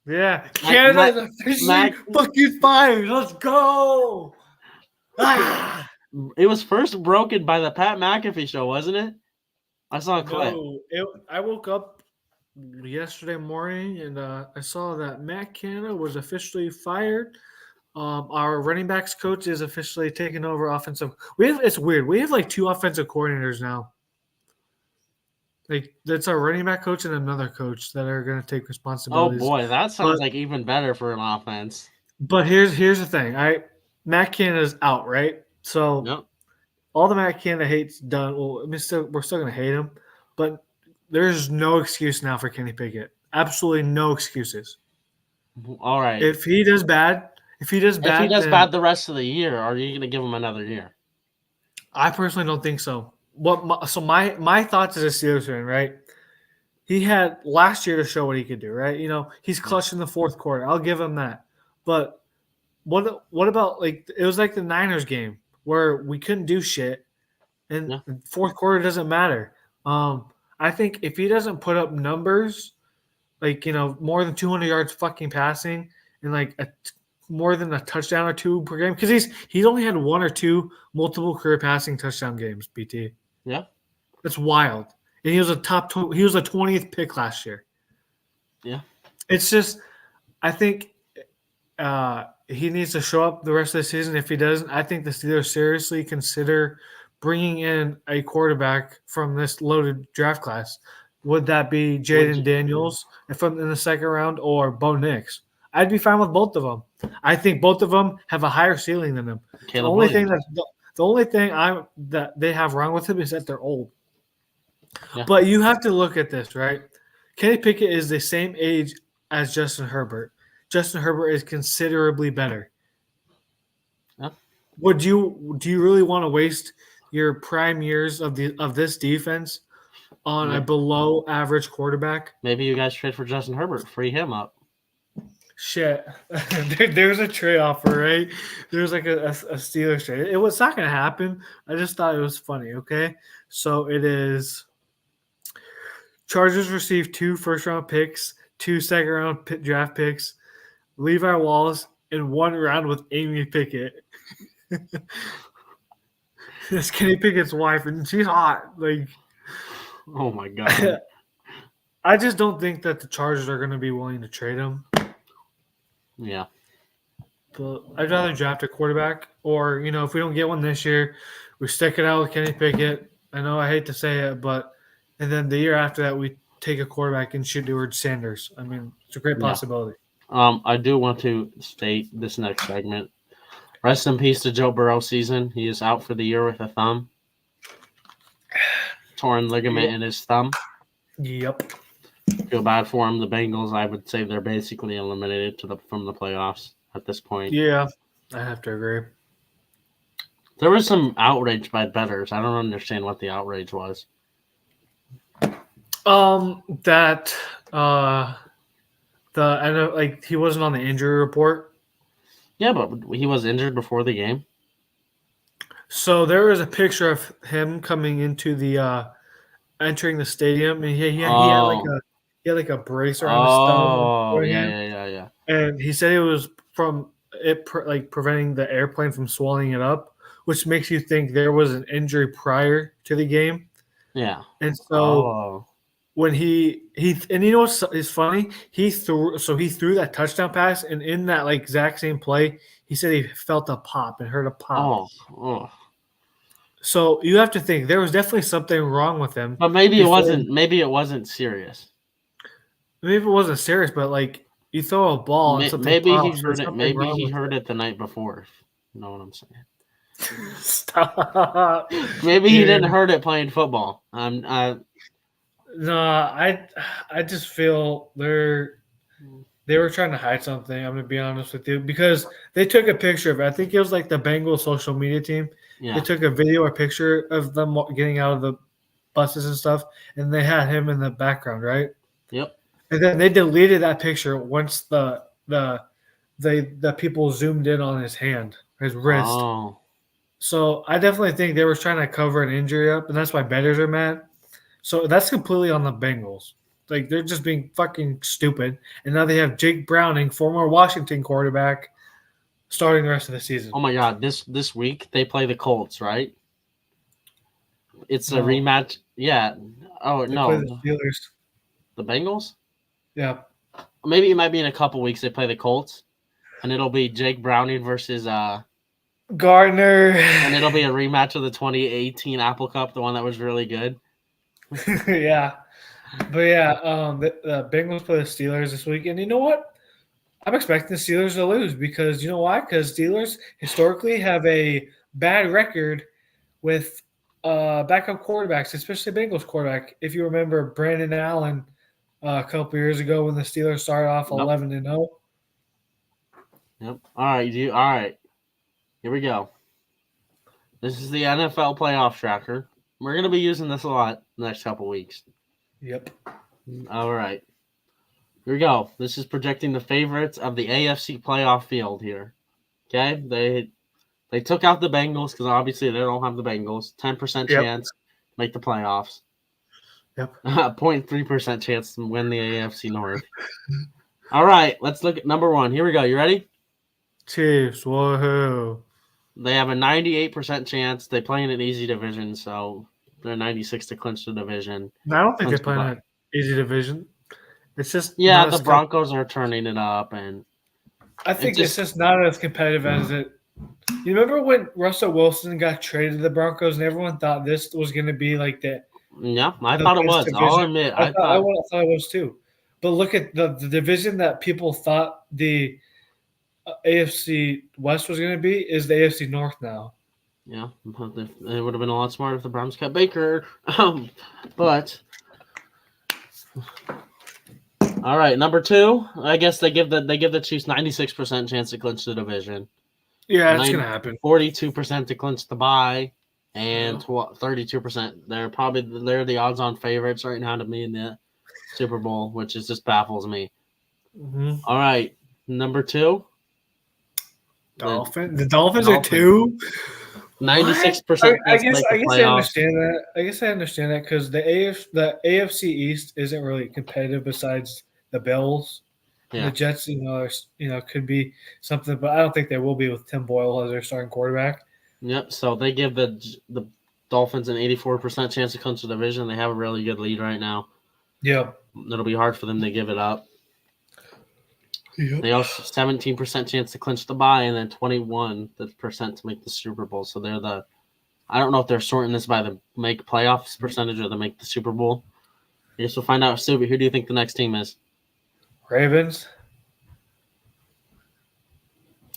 Yeah, Canada is officially fucking fired. Let's go. It was first broken by the Pat McAfee show, wasn't it? I saw a clip. No, I woke up yesterday morning and I saw that Matt Canada was officially fired. Our running backs coach is officially taking over offensive. It's weird. We have like 2 offensive coordinators now. Like that's our running back coach and another coach that are going to take responsibilities. Oh boy, that sounds like even better for an offense. But here's the thing. Matt Canada's out, right? So all the Matt Canada hate's done. Well, we're still going to hate him, but there's no excuse now for Kenny Pickett. Absolutely no excuses. All right. If he does bad, bad the rest of the year, are you going to give him another year? I personally don't think so. My thoughts as a Steelers fan, right? He had last year to show what he could do, right? He's clutched in the fourth quarter. I'll give him that. But what about it was like the Niners game where we couldn't do shit, and fourth quarter doesn't matter. I think if he doesn't put up numbers more than 200 yards fucking passing and more than a touchdown or two per game, because he's only had one or two multiple career passing touchdown games. BT, that's wild. And he was he was a 20th pick last year. Yeah, it's just I think he needs to show up the rest of the season. If he doesn't, I think the Steelers seriously consider bringing in a quarterback from this loaded draft class. Would that be Jaden Daniels in the second round or Bo Nix? I'd be fine with both of them. I think both of them have a higher ceiling than him. The only thing that they have wrong with him is that they're old. Yeah. But you have to look at this, right? Kenny Pickett is the same age as Justin Herbert. Justin Herbert is considerably better. Yeah. Do you really want to waste your prime years of this defense on a below average quarterback? Maybe you guys trade for Justin Herbert, free him up. Shit, there's a trade offer, right? There's like a Steelers trade. It was not going to happen. I just thought it was funny. Okay, so it is. Chargers received 2 first-round picks, 2 second-round draft picks, Levi Wallace, and 1 round with Amy Pickett. This Kenny Pickett's wife, and she's hot. Oh my god! I just don't think that the Chargers are going to be willing to trade him. Yeah, but I'd rather draft a quarterback, or if we don't get one this year, we stick it out with Kenny Pickett. I know I hate to say it, and then the year after that, we take a quarterback and shoot Edward Sanders. I mean, it's a great possibility. I do want to state this next segment. Rest in peace to Joe Burrow's season. He is out for the year with a thumb. Torn ligament in his thumb. Yep. Feel bad for him. The Bengals, I would say they're basically eliminated from the playoffs at this point. Yeah, I have to agree. There was some outrage by bettors. I don't understand what the outrage was. He wasn't on the injury report. Yeah, but he was injured before the game. So there was a picture of him coming into the entering the stadium, and he had like a brace around his thumb. Oh, yeah. And he said it was from it preventing the airplane from swelling it up, which makes you think there was an injury prior to the game. Yeah. And so when he and you know what's funny? He threw that touchdown pass, and in that exact same play, he said he felt a pop and heard a pop. Oh. So you have to think there was definitely something wrong with him. But maybe it wasn't. Maybe it wasn't serious. Maybe it wasn't serious, but you throw a ball and something maybe pops, he heard it. Maybe he heard it the night before. You know what I'm saying? Stop. Maybe he didn't heard it playing football. No, I just feel they were trying to hide something. I'm gonna be honest with you, because they took a picture of it. I think it was the Bengals social media team. Yeah. They took a video or picture of them getting out of the buses and stuff, and they had him in the background, right? Yep. And then they deleted that picture once the people zoomed in on his hand, his wrist. Oh. So I definitely think they were trying to cover an injury up, and that's why bettors are mad. So that's completely on the Bengals. They're just being fucking stupid. And now they have Jake Browning, former Washington quarterback, starting the rest of the season. Oh my god, this week they play the Colts, right? It's a rematch. Yeah. Oh they no. Play the Steelers. The Bengals? Yeah. Maybe it might be in a couple weeks they play the Colts. And it'll be Jake Browning versus Gardner. And it'll be a rematch of the 2018 Apple Cup, the one that was really good. Yeah. But yeah, the Bengals play the Steelers this week, and you know what? I'm expecting the Steelers to lose because you know why? Because Steelers historically have a bad record with backup quarterbacks, especially Bengals quarterback. If you remember Brandon Allen a couple years ago when the Steelers started off 11-0. Yep. All right. Here we go. This is the NFL playoff tracker. We're going to be using this a lot the next couple weeks. Yep. All right. Here we go. This is projecting the favorites of the AFC playoff field here. Okay? They took out the Bengals because obviously they don't have the Bengals. 10% chance to make the playoffs. Yep. 0.3% chance to win the AFC North. All right. Let's look at number one. Here we go. You ready? Chiefs. Woohoo. They have a 98% chance. They play in an easy division, so they're 96 to clinch the division. No, I don't think they play in an easy division. It's just the Broncos are turning it up, and I think it's just not as competitive as it. You remember when Russell Wilson got traded to the Broncos, and everyone thought this was going to be like that? Yeah, I thought it was. Division. I'll admit, I thought it was too. But look at the division that people thought the AFC West was going to be is the AFC North now. Yeah, it would have been a lot smarter if the Browns kept Baker. But all right, number two. I guess they give the Chiefs 96% chance to clinch the division. Yeah, it's gonna happen. 42% to clinch the bye, and 32%. They're the odds-on favorites right now to be in the Super Bowl, which just baffles me. Mm-hmm. All right, number two. The Dolphins are 2. 96%. I guess I understand that. I guess I understand that because the AFC East isn't really competitive besides the Bills. Yeah. The Jets, could be something, but I don't think they will be with Tim Boyle as their starting quarterback. Yep. So they give the Dolphins an 84% chance to clinch the division. They have a really good lead right now. Yep. It'll be hard for them to give it up. Yep. They also 17% chance to clinch the bye, and then 21% to make the Super Bowl. So they're I don't know if they're sorting this by the make playoffs percentage or the make the Super Bowl. I guess we'll find out soon. Who do you think the next team is? Ravens.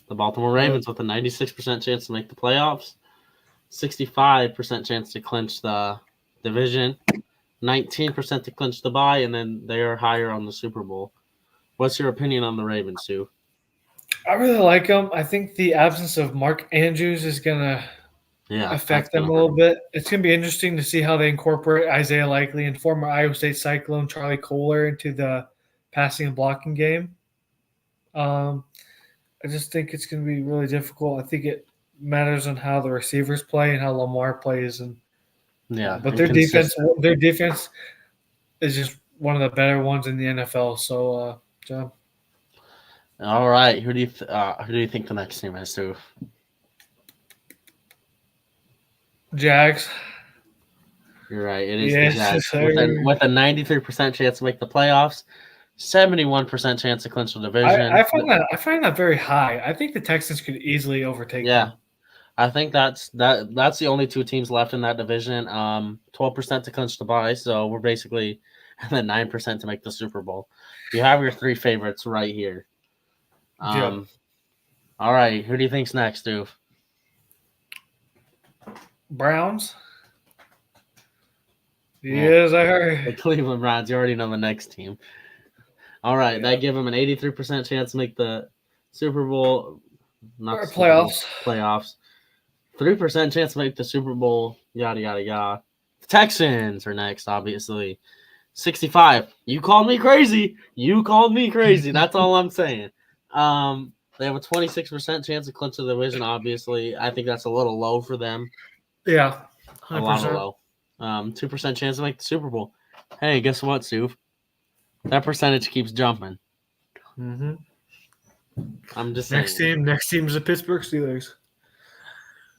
The Baltimore Ravens with a 96% chance to make the playoffs, 65% chance to clinch the division, 19% to clinch the bye, and then they are higher on the Super Bowl. What's your opinion on the Ravens, Stu? I really like them. I think the absence of Mark Andrews is going to affect them a little bit. It's going to be interesting to see how they incorporate Isaiah Likely and former Iowa State Cyclone Charlie Kohler into the passing and blocking game. I just think it's going to be really difficult. I think it matters on how the receivers play and how Lamar plays, but their defense is just one of the better ones in the NFL. So, John. All right, who do you think the next team is, Stu? Jags. You're right. It is the Jags with a 93% chance to make the playoffs. 71% chance to clinch the division. I find that very high. I think the Texans could easily overtake them. I think that's the only two teams left in that division. 12% to clinch the bye, so we're basically at 9% to make the Super Bowl. You have your three favorites right here. All right, who do you think's next, Stu? Browns. Yes, I heard. The Cleveland Browns. You already know the next team. All right, they give them an 83% chance to make the Super Bowl. Playoffs. 3% chance to make the Super Bowl. Yada, yada, yada. The Texans are next, obviously. 65. You called me crazy. That's all I'm saying. They have a 26% chance to clinch the division, obviously. I think that's a little low for them. Yeah, 100%. A lot low. 2% chance to make the Super Bowl. Hey, guess what, Sue? That percentage keeps jumping. Mm-hmm. I'm just saying. Next team is the Pittsburgh Steelers.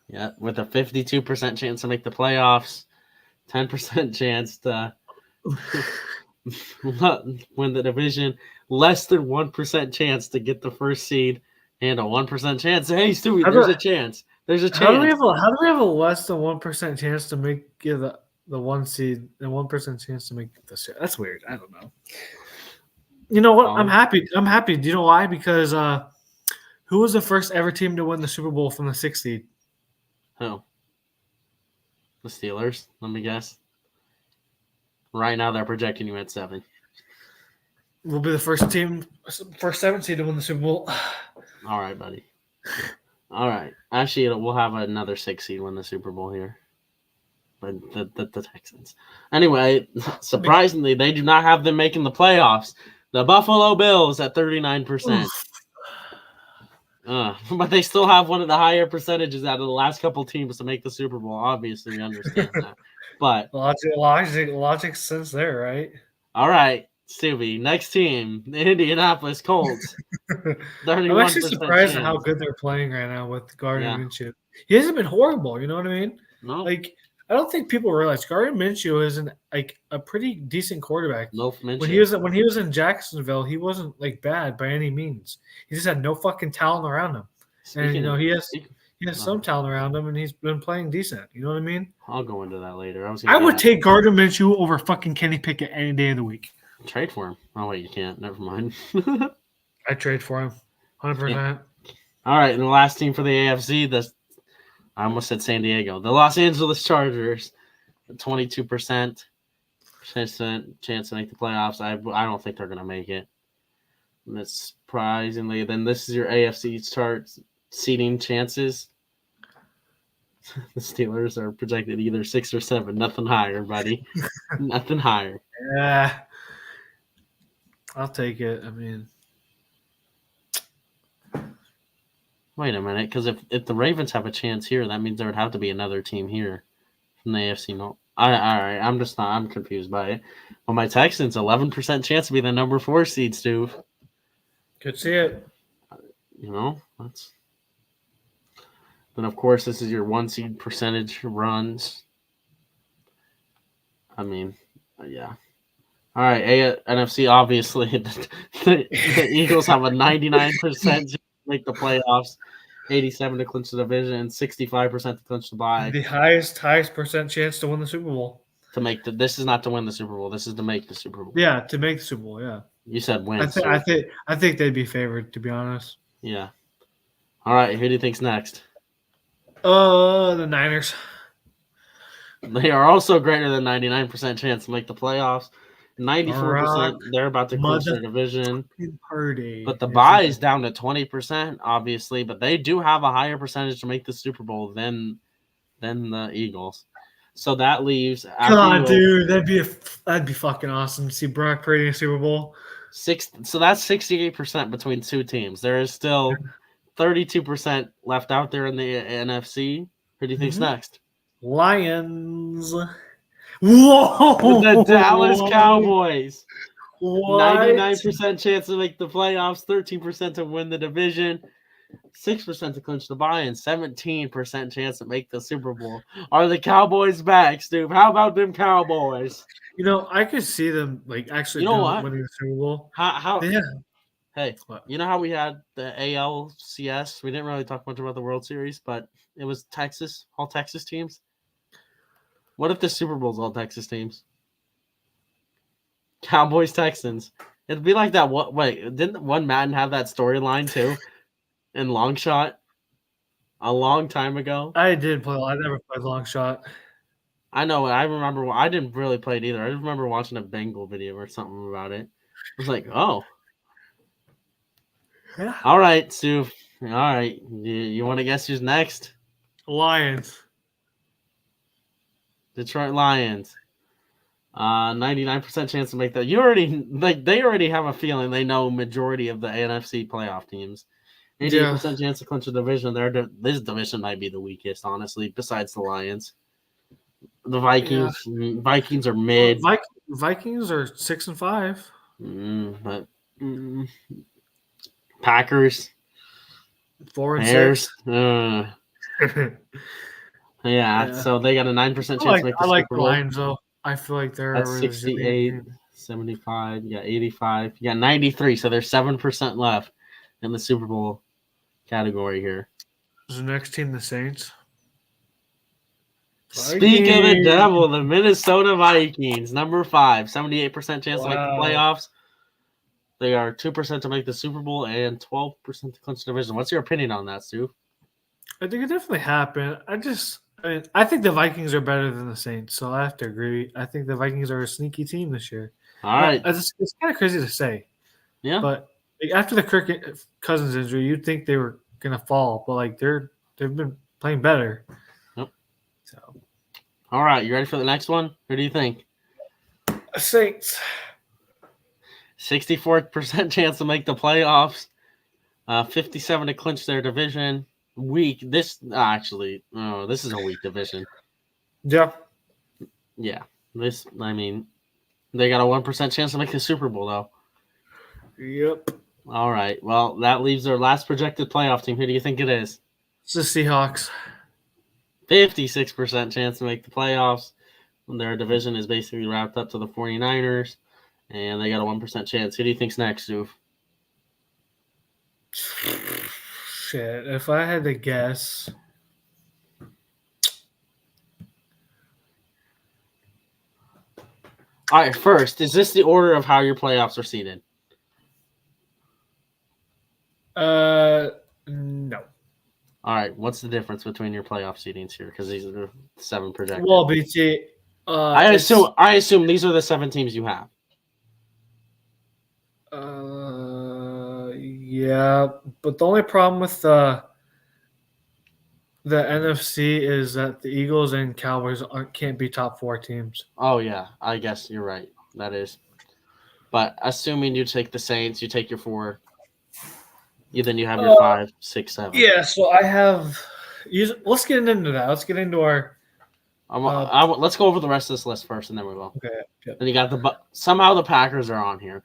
Yeah, with a 52% chance to make the playoffs, 10% chance to win the division, less than 1% chance to get the first seed, and a 1% chance. Hey, Stewie, there's a chance. There's a chance. How do we have a less than 1% chance to make the 1 seed and 1% chance to make the seed? That's weird. I don't know. You know what? I'm happy. Do you know why? Because who was the first ever team to win the Super Bowl from the 6th seed? Who? The Steelers, let me guess. Right now, they're projecting you at 7. We'll be the first 7 seed to win the Super Bowl. All right, buddy. All right. Actually, we'll have another 6 seed win the Super Bowl here. But the Texans. Anyway, surprisingly, they do not have them making the playoffs. The Buffalo Bills at 39%. But they still have one of the higher percentages out of the last couple teams to make the Super Bowl. Obviously, we understand that. But logic sense there, right? All right, Stevie. Next team, the Indianapolis Colts. I'm actually surprised at how good they're playing right now with Gardner Minshew. He hasn't been horrible. You know what I mean? No. Like, I don't think people realize Gardner Minshew is a pretty decent quarterback. No Minshew. When he was in Jacksonville, he wasn't like bad by any means. He just had no fucking talent around him. He has some talent around him, and he's been playing decent. You know what I mean? I'll go into that later. I would take Gardner Minshew over fucking Kenny Pickett any day of the week. Trade for him. Oh wait, you can't. Never mind. I trade for him, 100%. Yeah. All right, and the last team for the AFC, I almost said San Diego. The Los Angeles Chargers, 22% chance to make the playoffs. I don't think they're going to make it. And that's surprisingly. Then this is your AFC chart seeding chances. The Steelers are projected either 6 or 7. Nothing higher, buddy. Nothing higher. Yeah. I'll take it. I mean. Wait a minute, because if the Ravens have a chance here, that means there would have to be another team here from the AFC. No, all right, I'm confused by it. Well, my Texans, 11% chance to be the number 4 seed, Stu. Could see it. That's. Then of course this is your 1 seed percentage runs. I mean, yeah. All right, NFC. Obviously, the Eagles have a 99% chance to make the playoffs, 87% to clinch the division, and 65% to clinch the bye. The highest percent chance to win the Super Bowl. This is not to win the Super Bowl. This is to make the Super Bowl. Yeah, to make the Super Bowl. Yeah. You said win. I think they'd be favored, to be honest. Yeah. All right. Who do you think's next? The Niners. They are also greater than 99% chance to make the playoffs. 94%, they're about to clinch their division. Party. But the bye is down to 20%, obviously. But they do have a higher percentage to make the Super Bowl than the Eagles. So that leaves. God, dude, that'd be fucking awesome to see Brock Purdy in a Super Bowl. So that's 68% between two teams. There is still 32% left out there in the NFC. Who do you think's next? Lions. Whoa! The Dallas Cowboys. What? 99% chance to make the playoffs, 13% to win the division, 6% to clinch the bye, and 17% chance to make the Super Bowl. Are the Cowboys back, Stu? How about them Cowboys? I could see them actually winning the Super Bowl. How? Yeah. Hey, you know how we had the ALCS? We didn't really talk much about the World Series, but it was all Texas teams. What if the Super Bowl's all Texas teams? Cowboys, Texans. It'd be like that. Wait, didn't one Madden have that storyline too? In Long Shot? A long time ago? I never played Long Shot. I know. I remember. I didn't really play it either. I just remember watching a Bengal video or something about it. I was like, oh. Yeah. All right, Sue. All right. You want to guess who's next? Lions. Detroit Lions. 99% chance to make that. They already have a feeling they know majority of the NFC playoff teams. 88% chance to clinch the division. This division might be the weakest, honestly, besides the Lions. The Vikings. Yeah. Vikings are mid. Vikings are 6-5. Packers. 4-6. Yeah, so they got a 9% chance to make the Super Bowl. I like the Lions, though. I feel like they're That's 68, 75, you got 85, you got 93, so there's 7% left in the Super Bowl category here. Is the next team the Saints? Speak of the devil, the Minnesota Vikings, number 5, 78% chance to make the playoffs. They are 2% to make the Super Bowl and 12% to clinch the division. What's your opinion on that, Stu? I think it definitely happened. I think the Vikings are better than the Saints, so I have to agree. I think the Vikings are a sneaky team this year. All right. It's kind of crazy to say. Yeah. But after the Kirk Cousins injury, you'd think they were gonna fall, but they've been playing better. Yep. So. All right, you ready for the next one? Who do you think? Saints. 64% chance to make the playoffs. 57 to clinch their division. Weak. This is a weak division. Yeah. Yeah. They got a 1% chance to make the Super Bowl though. Yep. All right. Well, that leaves their last projected playoff team. Who do you think it is? It's the Seahawks. 56% chance to make the playoffs. Their division is basically wrapped up to the 49ers, and they got a 1% chance. Who do you think's next, Suf? Shit. If I had to guess. All right, first, is this the order of how your playoffs are seeded? No. All right, what's the difference between your playoff seedings here? Because these are 7 projected. Well, BT, I assume these are the 7 teams you have. Yeah, but the only problem with the NFC is that the Eagles and Cowboys can't be top 4 teams. Oh yeah, I guess you're right. That is. But assuming you take the Saints, you take your 4. Then you have your 5, 6, 7. Yeah, so I have. Let's get into that. Let's get into our. Let's go over the rest of this list first, and then we will. Okay. Yep. Then you got somehow the Packers are on here.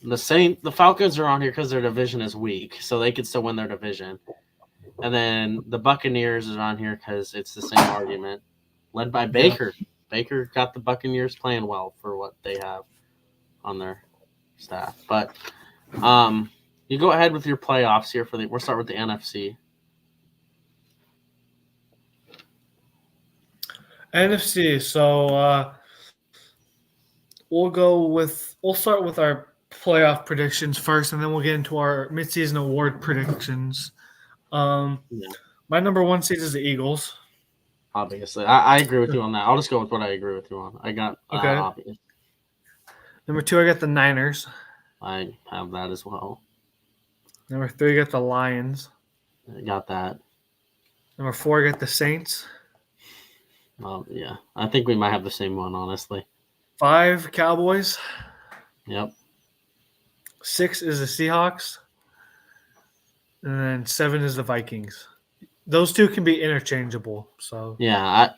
The Falcons are on here because their division is weak, so they could still win their division. And then the Buccaneers are on here because it's the same argument, led by Baker. Yeah. Baker got the Buccaneers playing well for what they have on their staff. But you go ahead with your playoffs here we'll start with the NFC. NFC. So we'll start with our playoff predictions first, and then we'll get into our midseason award predictions. My number 1 seed is the Eagles. Obviously, I agree with you on that. I'll just go with what I agree with you on. I got obvious. Number 2, I got the Niners. I have that as well. Number 3, I got the Lions. I got that. Number 4, I got the Saints. Yeah, I think we might have the same one, honestly. 5, Cowboys. Yep. 6 is the Seahawks. And then 7 is the Vikings. Those 2 can be interchangeable. So yeah, I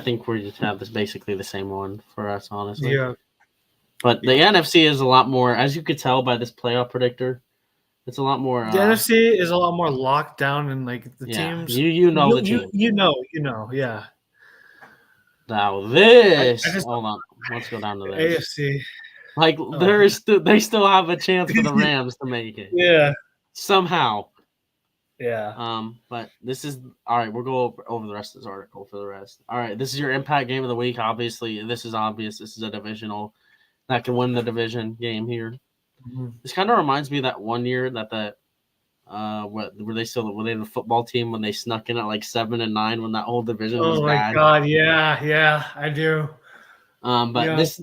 think we just have basically the same one for us, honestly. Yeah. But the NFC is a lot more, as you could tell by this playoff predictor. It's a lot more. The NFC is a lot more locked down, and like the teams. You know the team. You know, yeah. Now this. Hold on, let's go down to this. AFC. Like they still have a chance for the Rams to make it. Yeah. Somehow. Yeah. But this is all right. We'll go over the rest of this article for the rest. All right, this is your impact game of the week. Obviously, this is obvious. This is a divisional that can win the division game here. Mm-hmm. This kind of reminds me of that one year that were they the football team when they snuck in at like 7-9 when that whole division was bad. Oh my god, yeah, I do. But this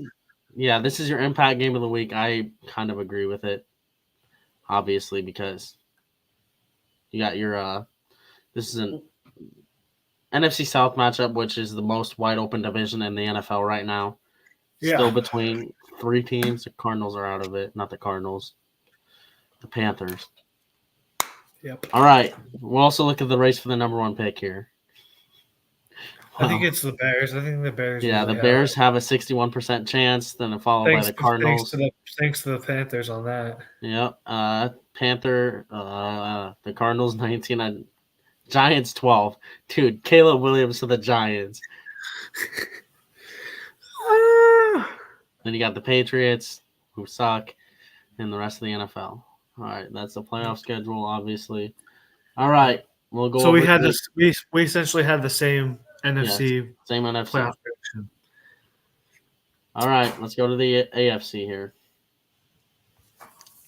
is your impact game of the week. I kind of agree with it, obviously, because you got your this is an NFC South matchup, which is the most wide open division in the NFL right now. Yeah. Still between 3 teams. The Cardinals are out of it. Not the Cardinals. The Panthers. Yep. All right. We'll also look at the race for the number 1 pick here. I think it's the Bears. I think the Bears. Yeah, the Bears have a 61% chance, then followed by the Cardinals. Thanks to the Panthers on that. Yep. The Cardinals 19 and Giants 12. Dude, Caleb Williams to the Giants. Then you got the Patriots, who suck, and the rest of the NFL. All right, that's the playoff schedule, obviously. All right, we'll go. So we had this. We essentially had the same NFC. Same NFC. Playoff prediction. All right, let's go to the AFC here.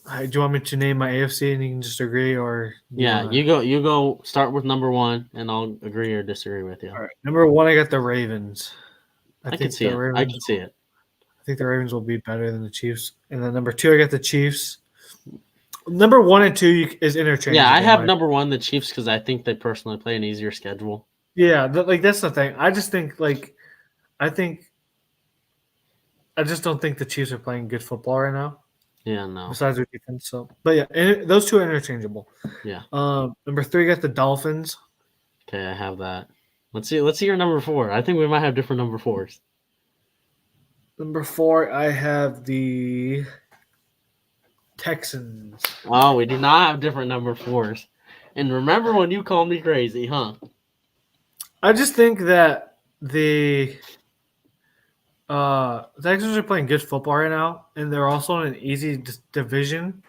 Do you want me to name my AFC and you can just agree, or yeah, you go. You go. Start with number one, and I'll agree or disagree with you. All right, number one, I got the Ravens. I can see it. I can see it. I think the Ravens will be better than the Chiefs. And then number two, I got the Chiefs. Number one and two is interchangeable. Yeah, I have number one the Chiefs because I think they personally play an easier schedule. Yeah, that's the thing. I just think I just don't think the Chiefs are playing good football right now. Yeah, no. Besides their defense, but yeah, those two are interchangeable. Yeah. Number three, got the Dolphins. Okay, I have that. Let's see your number four. I think we might have different number fours. Number four, I have the Texans. Oh, we do not have different number fours. And remember when you called me crazy, huh? I just think that the Texans are playing good football right now, and they're also in an easy division.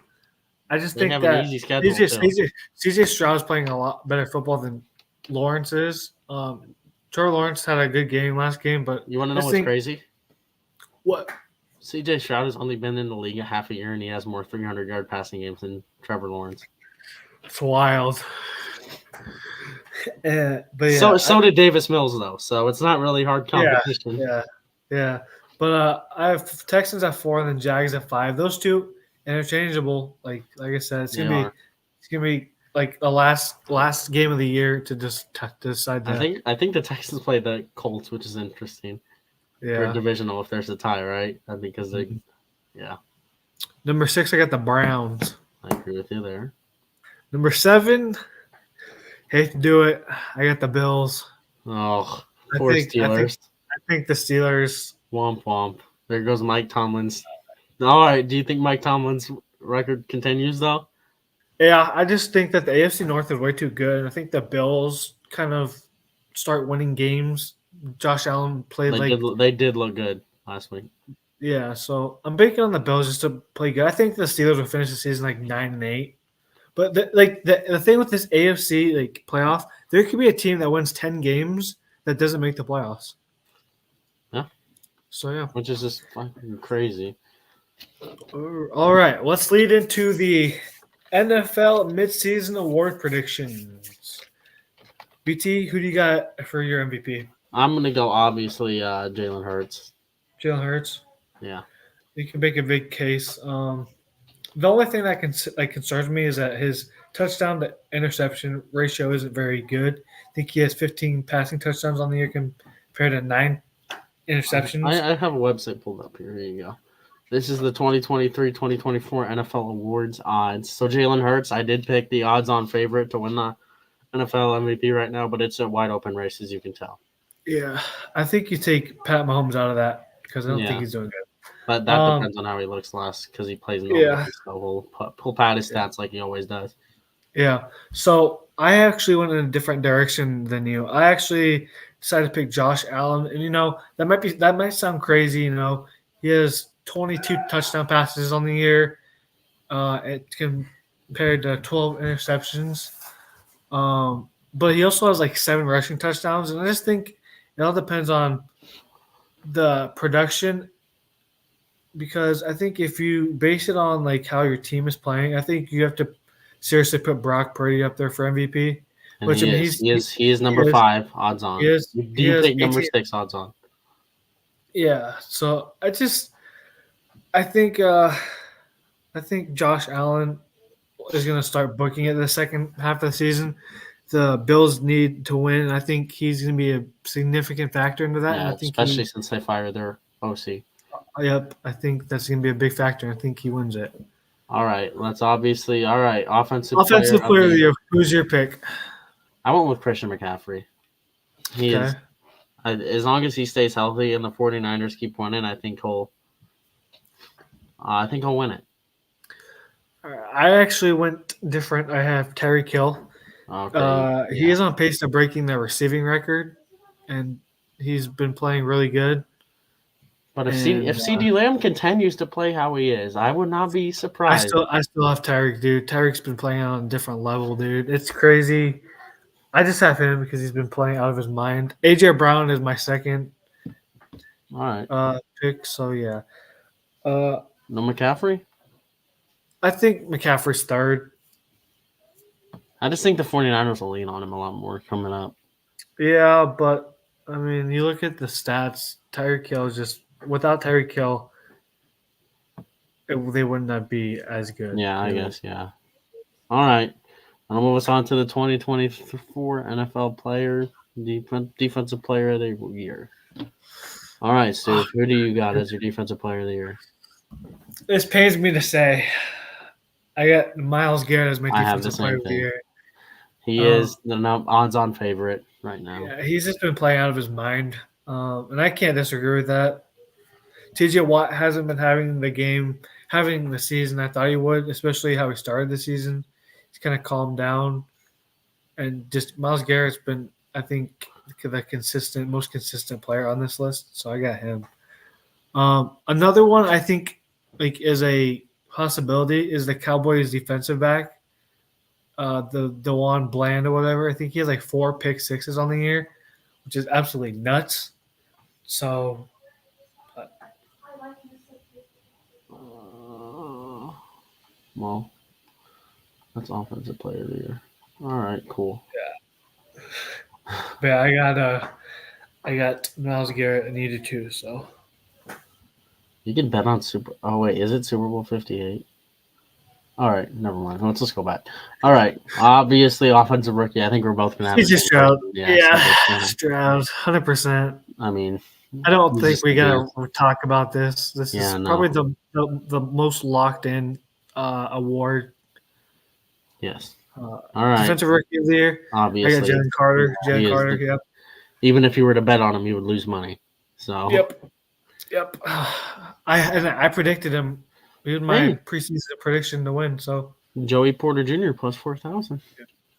I just think have that an easy schedule CJ Stroud is playing a lot better football than Lawrence is. Trevor Lawrence had a good game last game, but you want to know what's crazy? What? CJ Stroud has only been in the league a half a year, and he has more 300-yard passing games than Trevor Lawrence. It's wild. But yeah, so did Davis Mills though, so it's not really hard competition. Yeah. But I have Texans at 4 and then Jags at 5. Those two interchangeable. Like I said, it's gonna be like the last game of the year to just decide that. I think the Texans play the Colts, which is interesting. Yeah. For divisional, if there's a tie, right? I think because they, yeah. Number 6, I got the Browns. I agree with you there. Number 7, hate to do it, I got the Bills. Oh, poor Steelers. I think the Steelers. Womp womp. There goes Mike Tomlin's. All right. Do you think Mike Tomlin's record continues though? Yeah, I just think that the AFC North is way too good. I think the Bills kind of start winning games. Josh Allen played they did look good last week. Yeah, so I'm banking on the Bills just to play good. I think the Steelers will finish the season like 9-8. But the thing with this AFC playoff, there could be a team that wins 10 games that doesn't make the playoffs. Yeah. So yeah, which is just fucking crazy. All right, let's lead into the NFL midseason award predictions. BT, who do you got for your MVP? I'm gonna go obviously Jalen Hurts. Jalen Hurts. Yeah. You can make a big case. The only thing that concerns me is that his touchdown to interception ratio isn't very good. I think he has 15 passing touchdowns on the year compared to 9 interceptions. I have a website pulled up here. Here you go. This is the 2023-2024 NFL awards odds. So Jalen Hurts, I did pick the odds-on favorite to win the NFL MVP right now, but it's a wide open race, as you can tell. Yeah, I think you take Pat Mahomes out of that because I don't think he's doing good. But that depends on how he looks last because he plays no way, so he'll pad his stats like he always does. Yeah. So I actually went in a different direction than you. I actually decided to pick Josh Allen, and that might sound crazy. He has 22 touchdown passes on the year, compared to 12 interceptions. But he also has 7 rushing touchdowns, and I just think it all depends on the production. Because I think if you base it on how your team is playing, I think you have to seriously put Brock Purdy up there for MVP. And he is number 5 odds on. Do you think number 6 odds on? Yeah. So I think Josh Allen is going to start booking it the second half of the season. The Bills need to win. I think he's going to be a significant factor into that. Yeah, and I think especially since they fired their OC. Yep, I think that's going to be a big factor. I think he wins it. All right, offensive player of the year. Who's your pick? I went with Christian McCaffrey. He is, as long as he stays healthy and the 49ers keep winning, I think he'll win it. I actually went different. I have Tyreek Hill. Okay. He is on pace to breaking the receiving record, and he's been playing really good. But if CeeDee Lamb continues to play how he is, I would not be surprised. I still have Tyreek, dude. Tyreek's been playing on a different level, dude. It's crazy. I just have him because he's been playing out of his mind. AJ Brown is my second pick, so yeah. No McCaffrey? I think McCaffrey's third. I just think the 49ers will lean on him a lot more coming up. Yeah, but I mean, you look at the stats. Tyreek Hill is just without Tyreek Hill, they would not be as good. Yeah, I guess. Yeah. All right. I'll move us on to the 2024 NFL Player Defensive Player of the Year. All right, Stu. Who do you got as your Defensive Player of the Year? This pains me to say. I got Myles Garrett as my Defensive Player of the Year. He is the odds-on favorite right now. Yeah, he's just been playing out of his mind, and I can't disagree with that. T.J. Watt hasn't been having the season I thought he would, especially how he started the season. He's kind of calmed down, and just Myles Garrett's been, I think, the most consistent player on this list, so I got him. Another one I think is a possibility is the Cowboys defensive back, the DeJuan Bland or whatever. I think he has 4 pick sixes on the year, which is absolutely nuts. So, well, that's offensive player of the year. All right, cool. Yeah, but yeah, I got Myles Garrett. I needed to, so. You can bet on Oh wait, is it Super Bowl 58? All right, never mind. Let's just go back. All right, obviously offensive rookie. I think we're both gonna have. CJ Stroud. Yeah, Stroud, 100%. I mean, I don't think we gotta talk about this. This is probably the most locked in award. Yes. All right. Defensive rookie of the year. Obviously, I got Jalen Carter. Yep. Even if you were to bet on him, you would lose money. So. Yep. I predicted him. He was my preseason prediction to win. So Joey Porter Jr. plus 4,000.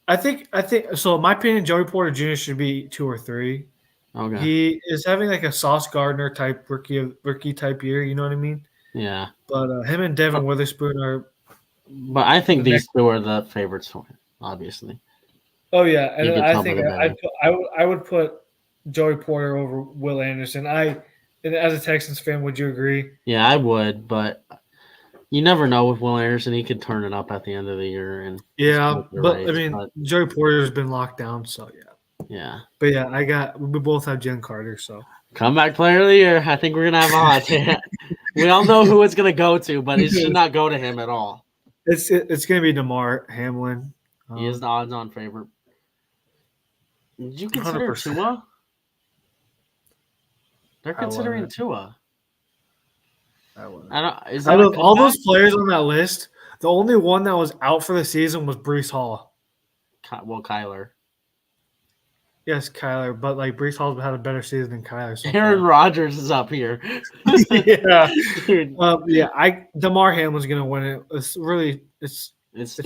I think so. In my opinion, Joey Porter Jr. should be 2 or 3. Okay. He is having a Sauce Gardner type rookie type year. You know what I mean? Yeah. But him and Devin Witherspoon are. But I think these two are the favorites for him. Obviously. Oh yeah, and I think I would put Joey Porter over Will Anderson. And as a Texans fan, would you agree? Yeah, I would, but you never know with Will Anderson. He could turn it up at the end of the year. And but I mean, Joey Porter's been locked down, so yeah. Yeah. But yeah, we both have Jalen Carter, so. Comeback player of the year. I think we're going to have a hot take. We all know who it's going to go to, but it should not go to him at all. It's going to be DeMar Hamlin. He is the odds-on favorite. Did you consider 100%. Tua? They're considering Tua. Out of all those players on that list, the only one that was out for the season was Breece Hall. Well, Kyler. Yes, Kyler, but Breece Hall's had a better season than Kyler. So Aaron Rodgers is up here. Yeah, DeMar Hamlin's gonna win it. It's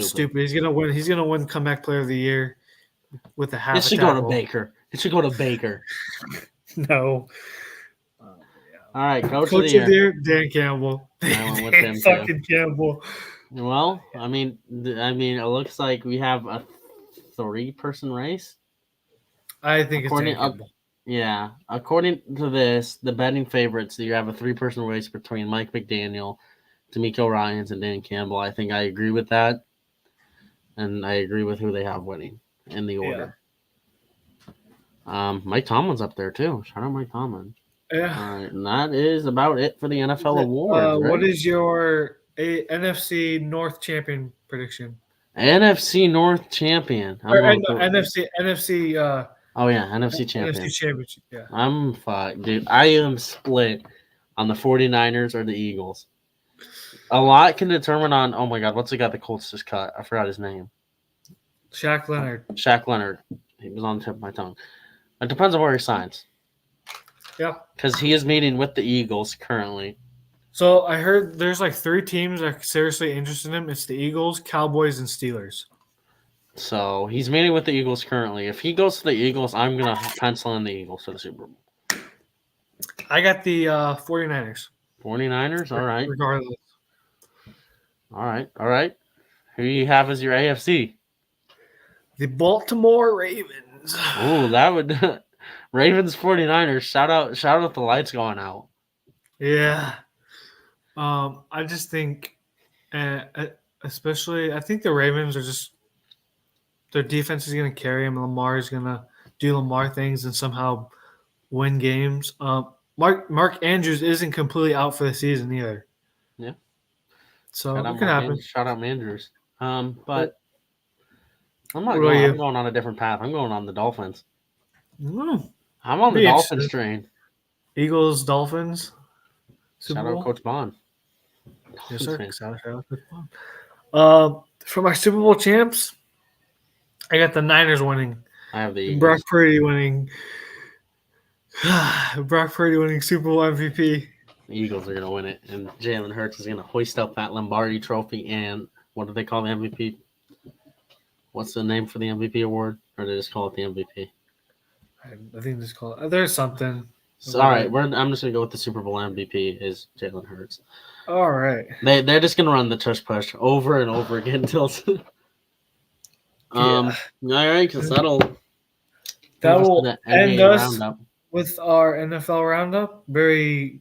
stupid. He's gonna win. He's gonna win comeback player of the year with a half. It should go to Baker. It should go to Baker. No. All right, Coach of the year, Dan Campbell. I went with him fucking Campbell. Well, I mean, it looks like we have a 3-person race. I think it's Dan Campbell. Yeah, according to this, the betting favorites, you have a 3-person race between Mike McDaniel, D'Amico Ryans, and Dan Campbell. I think I agree with that, and I agree with who they have winning in the order. Yeah. Mike Tomlin's up there too. Shout out Mike Tomlin. Yeah. All right, and that is about it for the NFL awards. What is your NFC North champion prediction? NFC North champion. NFC. Oh yeah, NFC champion. NFC championship. Yeah. I'm fucked, dude. I am split on the 49ers or the Eagles. A lot can determine on. Oh my God, what's the guy the Colts just cut? I forgot his name. Shaq Leonard. He was on the tip of my tongue. It depends on where he signs. Yeah. Because he is meeting with the Eagles currently. So I heard there's 3 teams that are seriously interested in him. It's the Eagles, Cowboys, and Steelers. So he's meeting with the Eagles currently. If he goes to the Eagles, I'm going to pencil in the Eagles for the Super Bowl. I got the 49ers. 49ers? All right. Regardless. All right. Who do you have as your AFC? The Baltimore Ravens. Oh, that would Ravens 49ers. Shout out the lights going out. Yeah. I just think Especially, I think the Ravens are just their defense is going to carry him. Lamar is going to do Lamar things and somehow win games. Mark Andrews isn't completely out for the season either. Yeah. So it can happen. Shout out Andrews. But I'm not what going. I'm going on a different path. I'm going on the Dolphins. I'm on the Dolphins train. Eagles, Dolphins. Shout out Coach Bond. Yes, sir. Shout out Coach Bond. For my Super Bowl champs, I got the Niners winning. I have the Eagles. Brock Purdy winning. Brock Purdy winning Super Bowl MVP. The Eagles are going to win it, and Jalen Hurts is going to hoist up that Lombardi trophy. And what do they call the MVP? What's the name for the MVP award? Or do they just call it the MVP? I think just call it. There's something. So, all right, I'm just going to go with the Super Bowl MVP is Jalen Hurts. All right. They're just going to run the tush push over and over again until. All right, because that'll end us roundup. With our NFL roundup. Very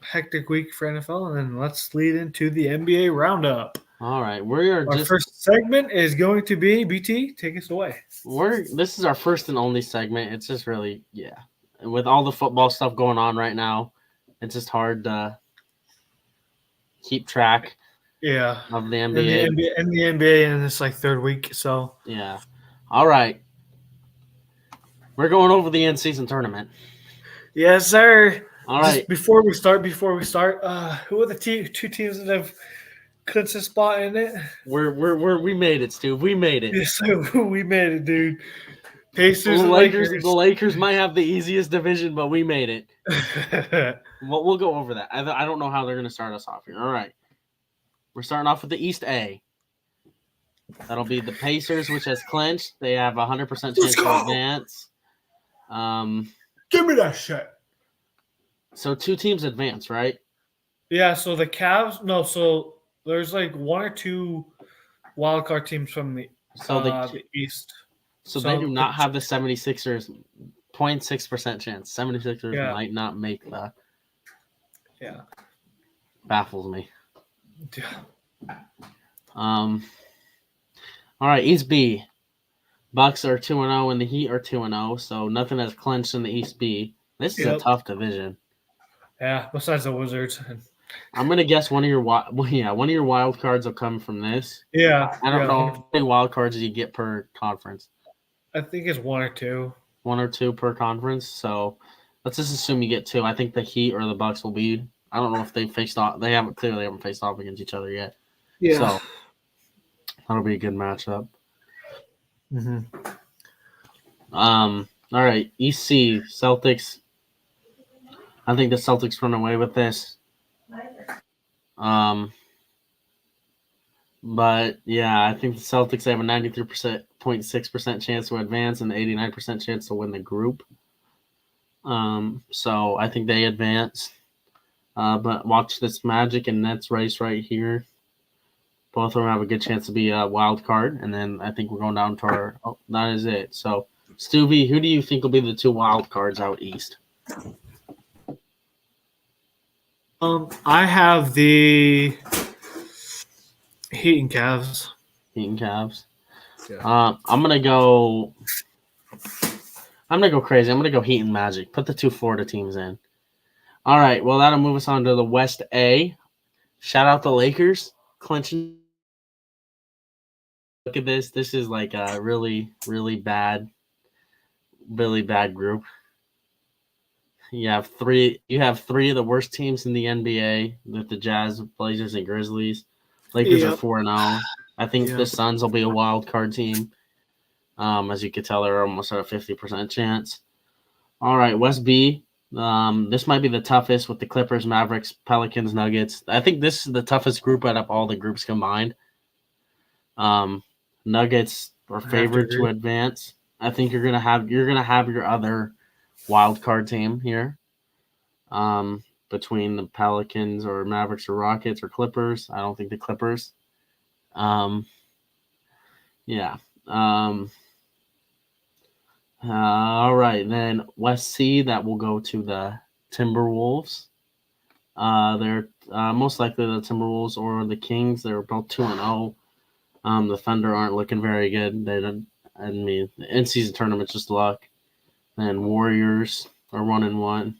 hectic week for NFL, and then let's lead into the NBA roundup. All right, our first segment is going to be BT. Take us away. This is our first and only segment. It's just really with all the football stuff going on right now, it's just hard to keep track. Yeah, of the NBA and the NBA in this third week. So yeah, all right. We're going over the in-season tournament. Yes, sir. All right. Just before we start, who are the two teams that have clinched a spot in it? We made it, Stu. We made it. Yes, sir. We made it, dude. Pacers and Lakers. The Lakers might have the easiest division, but we made it. We'll go over that. I don't know how they're going to start us off here. All right. We're starting off with the East A. That'll be the Pacers, which has clinched. They have 100% chance to advance. Give me that shit. So 2 teams advance, right? Yeah, so the Cavs – no, so there's 1 or 2 wildcard teams from the East. So they do not have the 76ers 0.6% chance. 76ers might not make the – Yeah. Baffles me. Yeah. All right, East B. Bucks are 2-0 and the Heat are 2-0, so nothing has clinched in the East B. This is a tough division. Yeah, besides the Wizards. I'm gonna guess one of your wild cards will come from this. Yeah, I don't know how many wild cards you get per conference. I think it's 1 or 2. 1 or 2 per conference. So let's just assume you get 2. I think the Heat or the Bucks will be. I don't know if they faced off. They haven't faced off against each other yet. Yeah. So that'll be a good matchup. Mm-hmm. All right, East C Celtics. I think the Celtics run away with this. But yeah, I think the Celtics have a 93.6% chance to advance and 89% chance to win the group. So I think they advance. But watch this Magic and Nets race right here. Both of them have a good chance to be a wild card, and then I think we're going down to our. Oh, that is it. So, Stuvie, who do you think will be the 2 wild cards out east? I have the Heat and Cavs. Heat and Cavs. Yeah. I'm gonna go crazy. I'm gonna go Heat and Magic. Put the 2 Florida teams in. All right. Well, that'll move us on to the West A. Shout out the Lakers clinching. Look at this. This is like a really, really bad group. You have 3 of the worst teams in the NBA with the Jazz, Blazers, and Grizzlies. Lakers are 4-0. I think the Suns will be a wild card team. As you can tell, they're almost at a 50% chance. All right, West B. This might be the toughest with the Clippers, Mavericks, Pelicans, Nuggets. I think this is the toughest group out of all the groups combined. Nuggets are favored to advance. I think you're gonna have your other wild card team here. Between the Pelicans or Mavericks or Rockets or Clippers. I don't think the Clippers. Yeah. All right, then West C, that will go to the Timberwolves. They're most likely the Timberwolves or the Kings. They're both 2-0. The Thunder aren't looking very good. They don't. I mean, the in-season tournament's just luck. And Warriors are 1-1.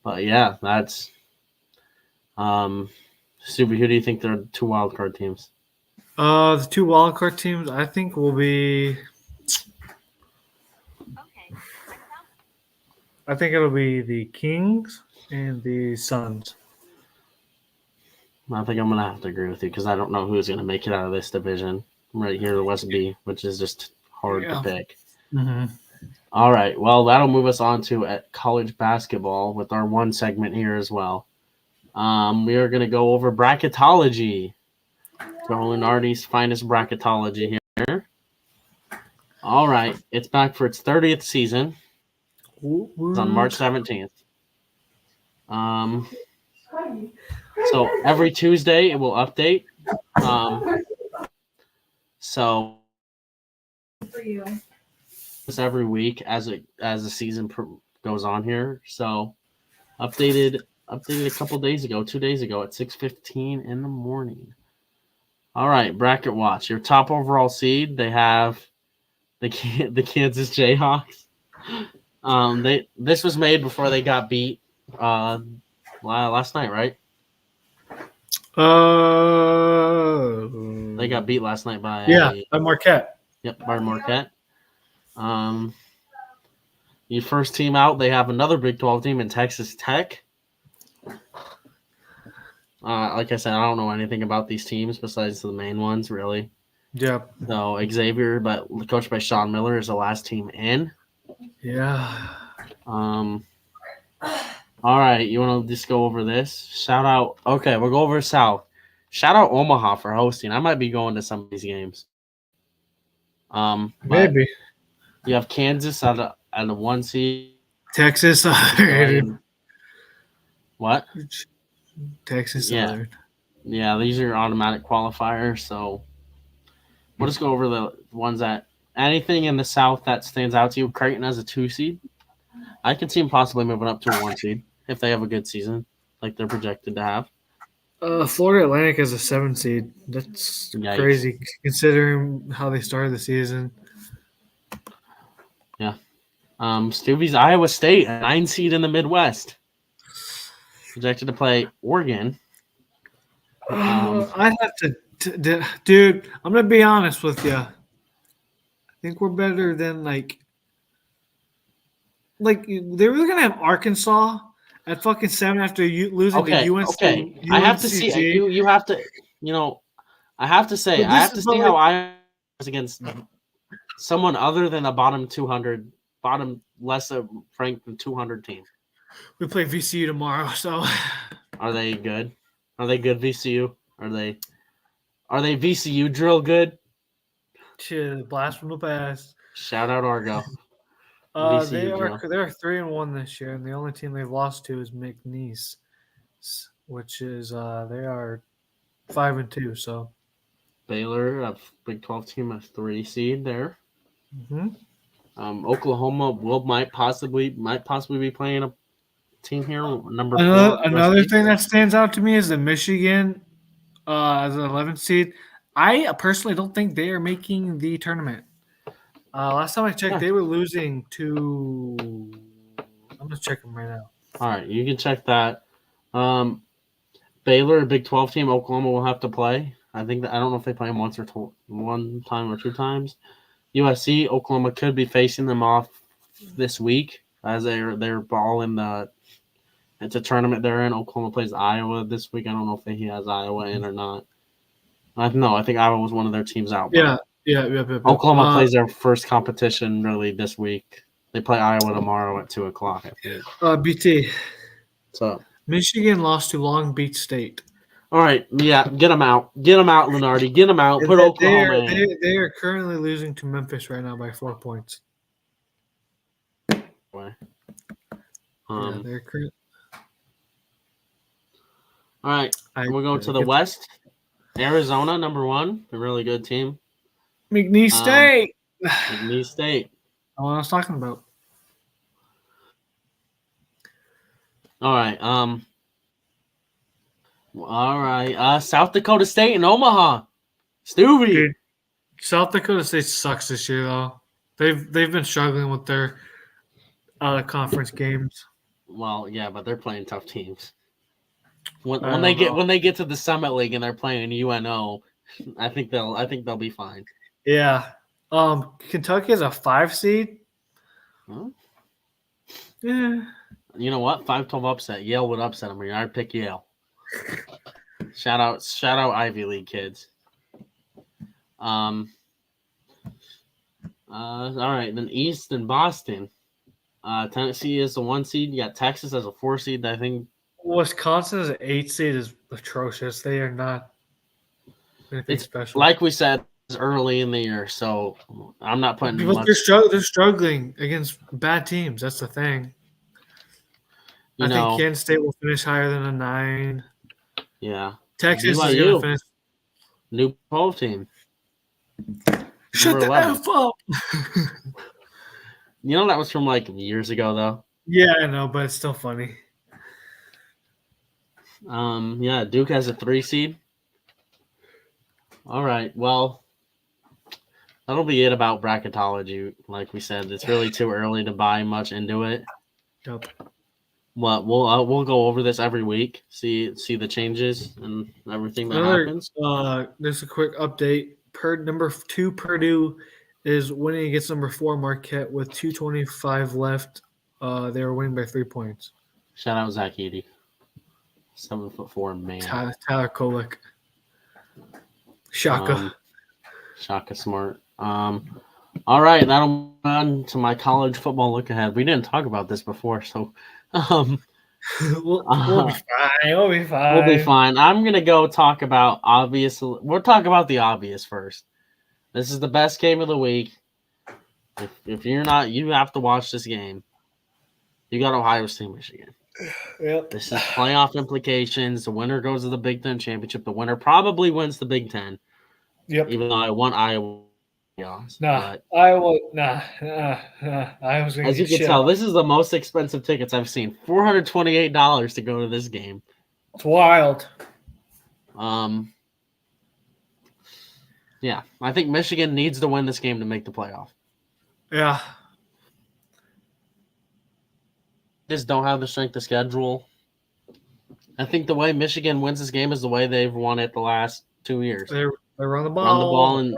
But yeah, that's. Subi, who do you think they're the 2 wildcard teams? The 2 wildcard teams I think will be. I think it'll be the Kings and the Suns. I think I'm gonna have to agree with you because I don't know who's gonna make it out of this division. Right here, the West B, which is just hard to pick. Mm-hmm. All right, well, that'll move us on to college basketball with our one segment here as well. We are gonna go over bracketology. Joe Lunardi's finest bracketology here. All right, it's back for its 30th season. It's on March 17th. So every Tuesday it will update. So for you, it's every week as the season goes on here. So updated a couple days ago, 2 days ago at 6:15 in the morning. All right, bracket watch. Your top overall seed, they have the Kansas Jayhawks. This was made before they got beat last night, right? They got beat last night by Marquette. Yep, by Marquette. Your first team out, they have another Big 12 team in Texas Tech. Like I said, I don't know anything about these teams besides the main ones, really. Yeah. So Xavier, but coached by Sean Miller, is the last team in. Yeah. All right, you want to just go over this? Shout out. Okay, we'll go over South. Shout out Omaha for hosting. I might be going to some of these games. Maybe. You have Kansas at a 1 seed. Texas. What? Texas. Yeah, these are automatic qualifiers. So we'll just go over the ones that anything in the South that stands out to you. Creighton as a 2 seed. I can see them possibly moving up to a 1 seed if they have a good season, like they're projected to have. Florida Atlantic as a 7 seed. That's crazy considering how they started the season. Yeah. Stubby's Iowa State, a 9 seed in the Midwest. Projected to play Oregon. I have to, dude. I'm gonna be honest with you. I think we're better than like they were gonna have Arkansas at fucking 7 after losing to UNC. Okay, I have to see you. You have to, I have to say, I have to see how I was against someone other than a bottom less ranked than 200 team. We play VCU tomorrow, so are they good? Are they good VCU? Are they VCU drill good? Blast from the past. Shout out Argo. They're 3-1 this year, and the only team they've lost to is McNeese, which is they are 5-2. So Baylor, a Big 12 team, a 3 seed there. Mm-hmm. Oklahoma might possibly be playing a team here. Another thing that stands out to me is that Michigan, as an 11th seed. I personally don't think they are making the tournament. Last time I checked, they were losing to. I'm gonna check them right now. All right, you can check that. Baylor, a Big 12 team, Oklahoma will have to play. I think I don't know if they play them one time or 2 times. USC, Oklahoma could be facing them off this week as they're ball in the. It's a tournament they're in. Oklahoma plays Iowa this week. I don't know if he has Iowa in or not. I think Iowa was one of their teams out. Yeah. Oklahoma plays their first competition really this week. They play Iowa tomorrow at 2:00. I think. BT. So Michigan lost to Long Beach State. All right, yeah, get them out. Get them out, Lunardi. Get them out. Put Oklahoma in. They are currently losing to Memphis right now by 4 points. They're currently. All right, we'll go to the West. Arizona, number 1, a really good team. McNeese State. McNeese State. That's what I was talking about. All right. All right. South Dakota State and Omaha. Stewie. Dude, South Dakota State sucks this year though. They've been struggling with their out of conference games. Well, yeah, but they're playing tough teams. When they get to the Summit League and they're playing UNO, I think they'll be fine. Yeah. Kentucky is a 5 seed. Huh? Yeah. You know what? 5-12 upset. Yale would upset them. I'd pick Yale. Shout out Ivy League kids. All right, then East and Boston. Tennessee is the 1 seed. You got Texas as a 4 seed. I think Wisconsin as an 8 seed is atrocious. They are not anything special. Like we said, it's early in the year, so I'm not putting much. They're struggling against bad teams. That's the thing. I think Kansas State will finish higher than a 9. Yeah. Texas is going to finish. New pro team. Shut the F up. You know that was from like years ago, though. Yeah, I know, but it's still funny. Yeah, Duke has a 3 seed. All right, well, that'll be it about bracketology. Like we said, it's really too early to buy much into it. Yep. What we'll go over this every week, see the changes and everything that happens. There's a quick update. Number 2 Purdue is winning against number 4 Marquette with 2:25 left. They were winning by 3 points. Shout out Zach Edey, 7'4" man. Tyler Kolek. Shaka. Shaka Smart. All right, that'll move on to my college football look ahead. We didn't talk about this before, so we'll be fine. We'll be fine. We'll be fine. I'm gonna go talk about obvious. We'll talk about the obvious first. This is the best game of the week. If you're not, you have to watch this game. You got Ohio State, Michigan. Yep. This is playoff implications. The winner goes to the Big Ten championship. The winner probably wins the Big Ten. Yep. Even though I want Iowa. Iowa. Iowa's gonna as you can tell, this is the most expensive tickets I've seen. $428 to go to this game. It's wild. Yeah, I think Michigan needs to win this game to make the playoff. Yeah. Just don't have the strength of schedule. I think the way Michigan wins this game is the way they've won it the last 2 years. They run the ball. Run the ball and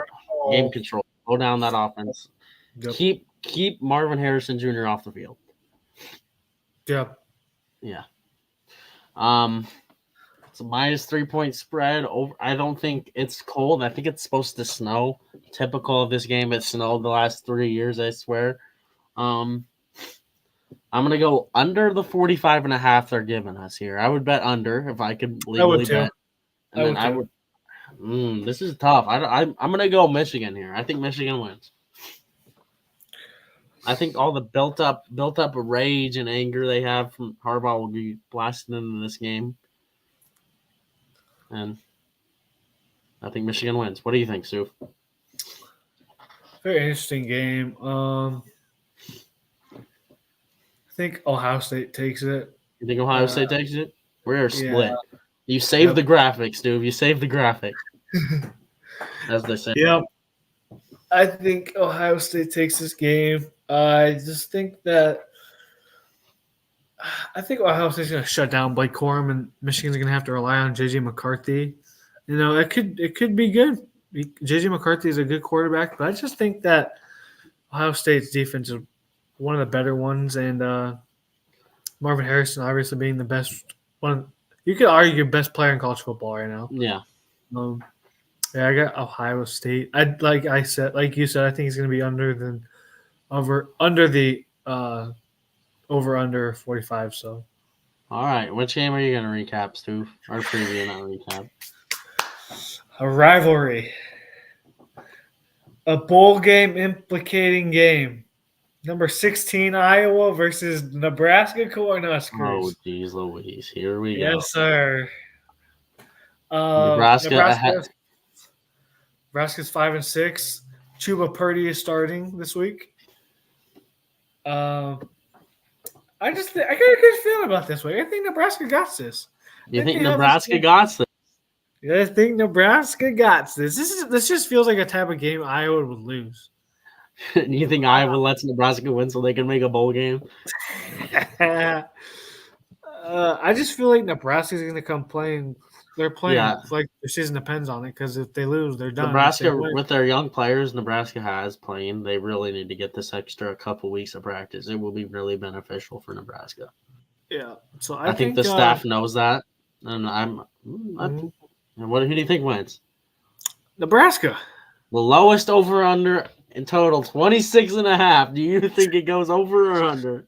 game control. Go down that offense. Yep. Keep Marvin Harrison Jr. off the field. Yep. Yeah. It's a minus 3-point spread. I don't think it's cold. I think it's supposed to snow. Typical of this game, it snowed the last 3 years, I swear. I'm going to go under the 45.5 they're giving us here. I would bet under if I could legally bet. And I would. This is tough. I'm going to go Michigan here. I think Michigan wins. I think all the built up rage and anger they have from Harbaugh will be blasted into this game. And I think Michigan wins. What do you think, Sue? Very interesting game. I think Ohio State takes it. You think Ohio State takes it? We're split. You saved the graphics, dude. You saved the graphic. As they say. Yep. I think Ohio State takes this game. I just think that Ohio State's going to shut down Blake Corum, and Michigan's going to have to rely on J.J. McCarthy. You know, it could be good. J.J. McCarthy is a good quarterback, but I just think that Ohio State's defense is one of the better ones, and Marvin Harrison obviously being the best one. You could argue best player in college football right now. Yeah. I got Ohio State. Like you said, I think he's going to be under the over 45. So. All right, which game are you going to recap, Stu? Or preview, not recap? A rivalry. A bowl game implicating game. Number 16, Iowa versus Nebraska Cornhuskers. Oh, geez Louise. Here we go. Yes, sir. Nebraska's 5-6. Chuba Purdy is starting this week. I got a good feeling about this week. I think Nebraska got this. You think Nebraska got this? I think Nebraska got this. This just feels like a type of game Iowa would lose. You think Iowa lets Nebraska win so they can make a bowl game? I just feel like Nebraska's going to come playing. They're playing like their season depends on it because if they lose, they're done. Nebraska, with their young players Nebraska has playing, they really need to get this extra couple weeks of practice. It will be really beneficial for Nebraska. Yeah, so I think the staff knows that, and who do you think wins? Nebraska. The lowest over/under in total, 26.5. Do you think it goes over or under?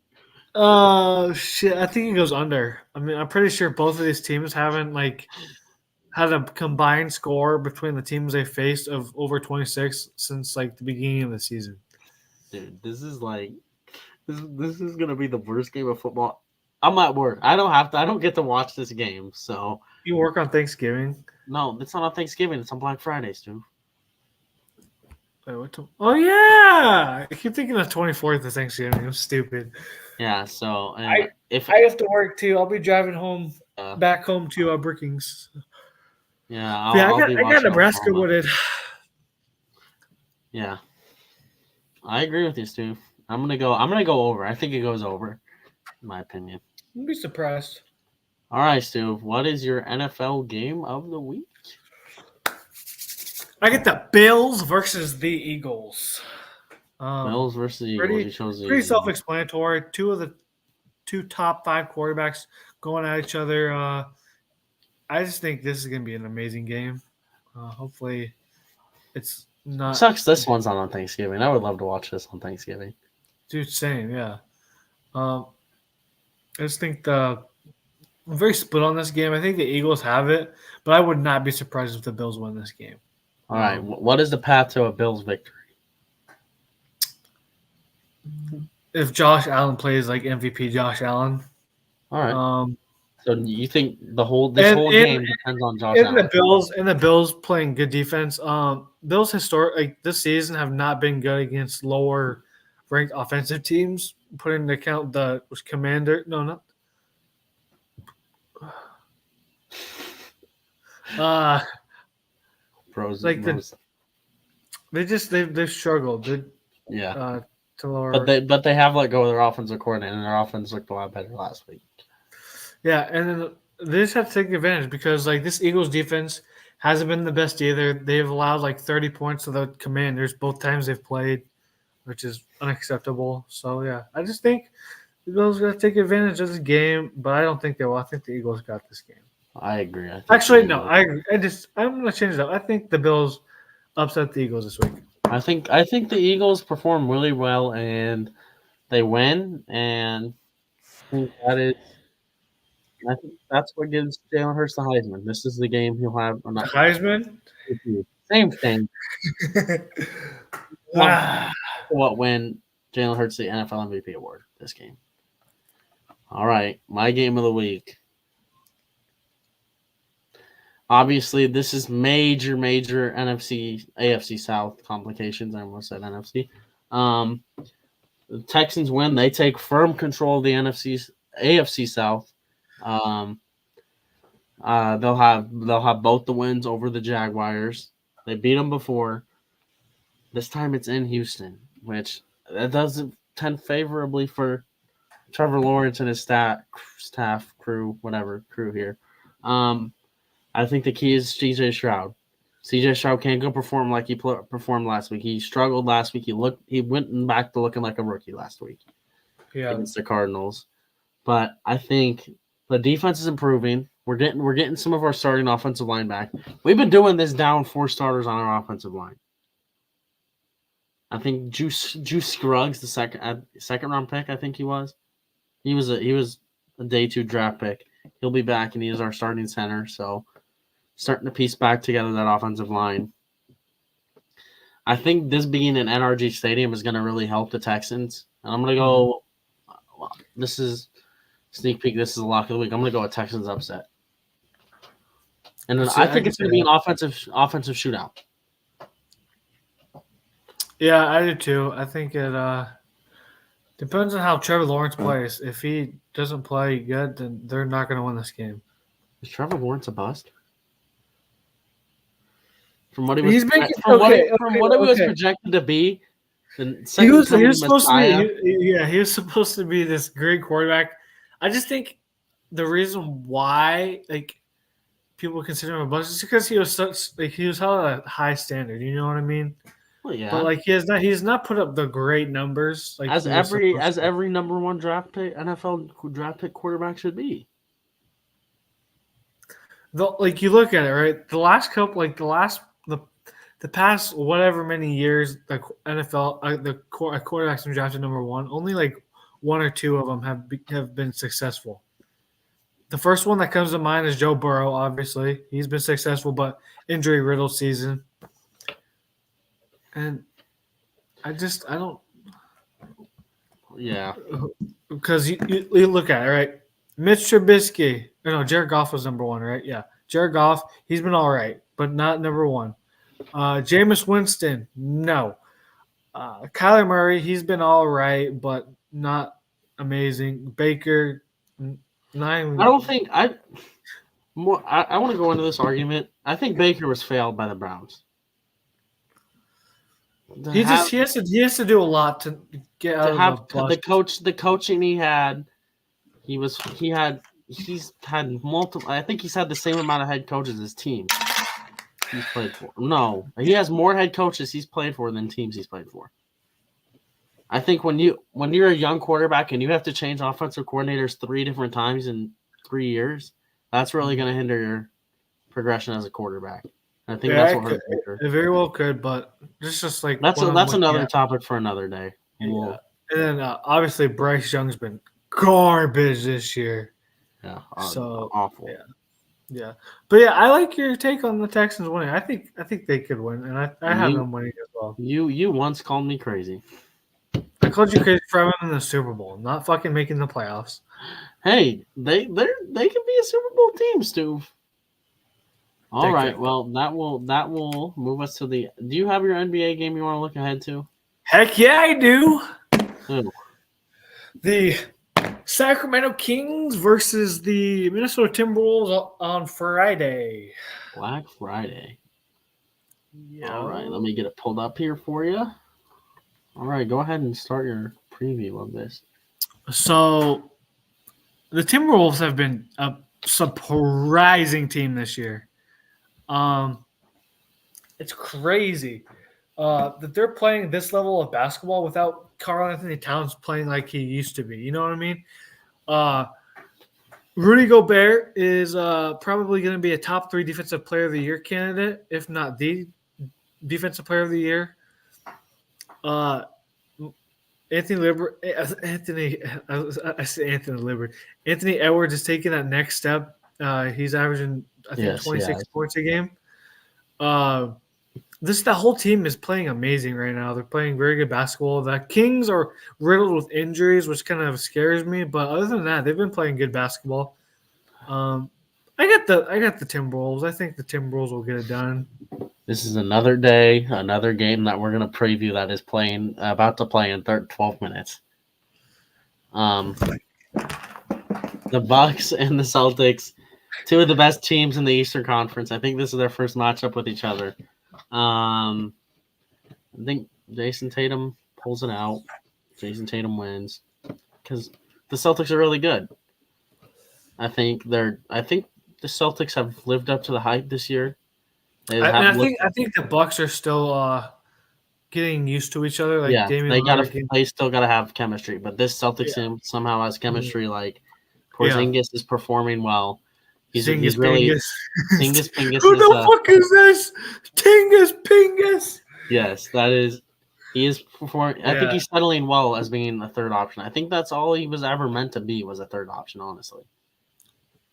Shit, I think it goes under. I mean, I'm pretty sure both of these teams haven't had a combined score between the teams they faced of over 26 since the beginning of the season. Dude, this is this is gonna be the worst game of football. I'm at work. I don't get to watch this game. So you work on Thanksgiving? No, it's not on Thanksgiving. It's on Black Friday, Stu. Oh yeah, I keep thinking the 24th is Thanksgiving. I'm stupid. Yeah, so if I have to work too, I'll be driving home back home to Brookings. Yeah, I got Nebraska wooded. Yeah, I agree with you, Stu. I'm gonna go over. I think it goes over, in my opinion. I'd be surprised. All right, Stu. What is your NFL game of the week? I get the Bills versus the Eagles. Bills versus the Eagles. Pretty self-explanatory. Two top 5 quarterbacks going at each other. I just think this is going to be an amazing game. Hopefully, it's not. It sucks this one's not on Thanksgiving. I would love to watch this on Thanksgiving. Dude, same, yeah. I just think I'm very split on this game. I think the Eagles have it, but I would not be surprised if the Bills win this game. All right. What is the path to a Bills victory? If Josh Allen plays like MVP Josh Allen. All right. So you think this whole game depends on Josh Allen? The Bills playing good defense. Bills this season have not been good against lower ranked offensive teams. Putting into account Commander. No, not. Pros, they've struggled. To lower. But they have let go of their offensive coordinator, and their offense looked a lot better last week. Yeah, and then they just have to take advantage because this Eagles defense hasn't been the best either. They've allowed 30 points to the Commanders both times they've played, which is unacceptable. So yeah, I just think the Bills got to take advantage of this game, but I don't think they will. I think the Eagles got this game. I agree. Actually, no, I agree. I'm going to change it up. I think the Bills upset the Eagles this week. I think the Eagles perform really well and they win, and I think that's what gives Jalen Hurts the Heisman. This is the game he'll have. The Heisman? Same thing. What when Jalen Hurts the NFL MVP award this game? All right, my game of the week. Obviously, this is major AFC South complications. I almost said NFC. The Texans win. They take firm control of the AFC South. They'll have both the wins over the Jaguars. They beat them before. This time it's in Houston, which that doesn't tend favorably for Trevor Lawrence and his staff crew here. I think the key is CJ Stroud. CJ Stroud can't go perform like he performed last week. He struggled last week. He went back to looking like a rookie last week against the Cardinals. But I think the defense is improving. We're getting some of our starting offensive line back. We've been doing this down 4 starters on our offensive line. I think Juice Scruggs, the second round pick, I think he was. He was a day 2 draft pick. He'll be back, and he is our starting center. So starting to piece back together that offensive line. I think this being an NRG Stadium is going to really help the Texans. And I'm going to go. This is sneak peek. This is a lock of the week. I'm going to go with Texans upset. And then I think it's going to be an offensive shootout. Yeah, I do too. I think it depends on how Trevor Lawrence plays. If he doesn't play good, then they're not going to win this game. Is Trevor Lawrence a bust? From what he was, was projected to be, the second coming Messiah. He was supposed to be this great quarterback. I just think the reason why people consider him a bust is because he was held at a high standard. You know what I mean? Well, yeah. But he's not put up the great numbers as every number one draft pick NFL draft pick quarterback should be. You look at it, right? The last couple, the past whatever many years, the NFL, the quarterbacks been drafted number one. Only one or two of them have been successful. The first one that comes to mind is Joe Burrow. Obviously, he's been successful, but injury riddled season. And I don't. Yeah. Because you look at it, right? Mitch Trubisky. No, Jared Goff was number one, right? Yeah. Jared Goff, he's been all right, but not number one. Jameis Winston, no. Kyler Murray, he's been all right, but not amazing. Baker, 9. I don't think I want to go into this argument. I think Baker was failed by the Browns. He has to do a lot to get out of the coaching he had. He's had multiple. I think he's had the same amount of head coaches as teams he's played for. No, he has more head coaches he's played for than teams he's played for. I think when you're a young quarterback and you have to change offensive coordinators 3 different times in 3 years, that's really going to hinder your progression as a quarterback. I think that's what hurt Baker. It very well could, but just like that's another topic for another day. Yeah. And then obviously Bryce Young's been garbage this year. Yeah, so awful. Yeah. But yeah, I like your take on the Texans winning. I think they could win, and I have them winning as well. You once called me crazy. I called you crazy for having the Super Bowl, not fucking making the playoffs. Hey, they can be a Super Bowl team, Stu. All right, well that will move us to the. Do you have your NBA game you want to look ahead to? Heck yeah, I do. Ooh. The Sacramento Kings versus the Minnesota Timberwolves on Friday. Black Friday. Yeah. All right, let me get it pulled up here for you. All right, go ahead and start your preview of this. So, the Timberwolves have been a surprising team this year. It's crazy that they're playing this level of basketball without Karl Anthony Towns playing like he used to be. You know what I mean? Rudy Gobert is probably going to be a top 3 defensive player of the year candidate, if not the defensive player of the year. Anthony Edwards is taking that next step. He's averaging, I think, 26 points a game. The whole team is playing amazing right now. They're playing very good basketball. The Kings are riddled with injuries, which kind of scares me. But other than that, they've been playing good basketball. I got the Timberwolves. I think the Timberwolves will get it done. This is another day, another game that we're going to preview that is about to play in 12 minutes. The Bucks and the Celtics, 2 of the best teams in the Eastern Conference. I think this is their first matchup with each other. I think Jason Tatum pulls it out. Jason Tatum wins because the Celtics are really good. I think the Celtics have lived up to the hype this year. I think the Bucks are still getting used to each other. Like they still gotta have chemistry. But this Celtics team somehow has chemistry. Like Porzingis is performing well. He's really Tingus Pingus. Who the fuck is this? Tingus Pingus. Yes, that is. He is performing. I think he's settling well as being a third option. I think that's all he was ever meant to be, was a third option. Honestly.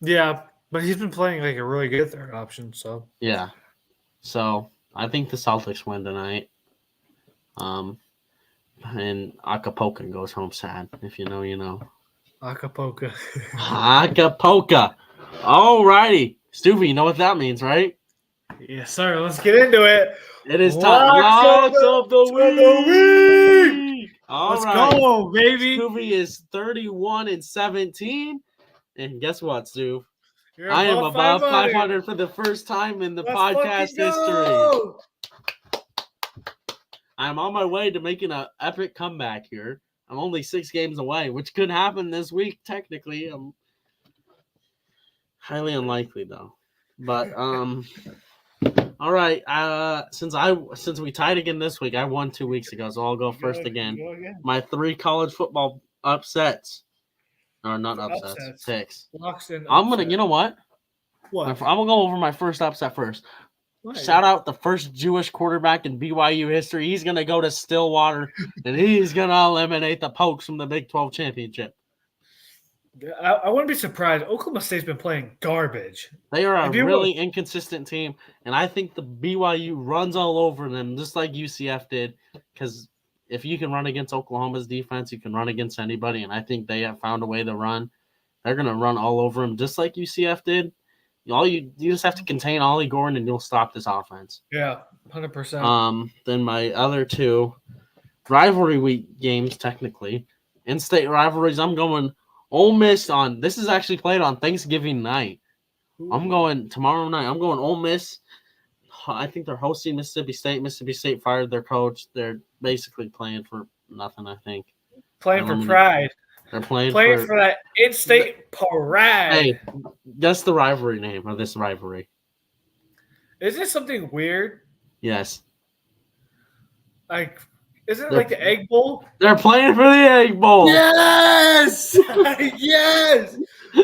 Yeah, but he's been playing like a really good third option. So yeah. So I think the Celtics win tonight. And Acapulco goes home sad. If you know, you know. Acapulco. Acapulco. All righty. Stuvie, you know what that means, right? Yes, sir. Let's get into it. It is time. Locks of the week. Let's go, baby. Stuvie is 31-17. And guess what, Stu? I am above 500 for the first time in the podcast history. I'm on my way to making an epic comeback here. I'm only 6 games away, which could happen this week, technically. Highly unlikely, though. But, all right. Since we tied again this week, I won 2 weeks ago, so I'll go first again. My 3 college football upsets. Or not upsets. Picks. I'm going to, you know what? What? I'm going to go over my first upset first. What? Shout out the first Jewish quarterback in BYU history. He's going to go to Stillwater, and he's going to eliminate the Pokes from the Big 12 championship. I wouldn't be surprised. Oklahoma State's been playing garbage. They are a really inconsistent team, and I think the BYU runs all over them, just like UCF did, because if you can run against Oklahoma's defense, you can run against anybody, and I think they have found a way to run. They're going to run all over them, just like UCF did. You just have to contain Ollie Gordon, and you'll stop this offense. Yeah, 100%. Then my other 2 rivalry week games, technically, in-state rivalries, I'm going Ole Miss on – this is actually played on Thanksgiving night. Ooh. I'm going tomorrow night. I'm going Ole Miss. I think they're hosting Mississippi State. Mississippi State fired their coach. They're basically playing for nothing, I think. Playing for pride. They're playing for that in-state parade. Hey, guess the rivalry name of this rivalry. Is this something weird? Yes. Like, isn't it like the Egg Bowl? They're playing for the Egg Bowl. Yes! Yes!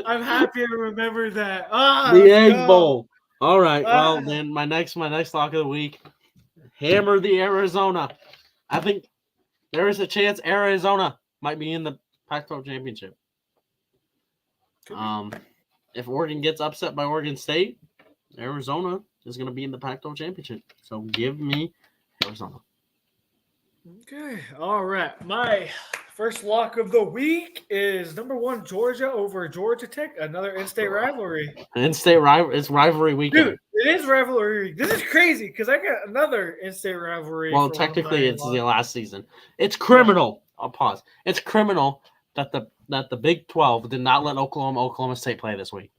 I'm happy to remember that. The Egg Bowl. All right. Well, then my next lock of the week, hammer the Arizona. I think there is a chance Arizona might be in the Pac-12 championship. If Oregon gets upset by Oregon State, Arizona is going to be in the Pac-12 championship. So give me Arizona. Okay. All right. My first lock of the week is number 1, Georgia over Georgia Tech. Another in-state rivalry. In-state rivalry. It's rivalry weekend. Dude, it is rivalry week. This is crazy because I got another in-state rivalry. Well, technically, it's the last season. It's criminal. I'll pause. It's criminal that the Big 12 did not let Oklahoma State play this week.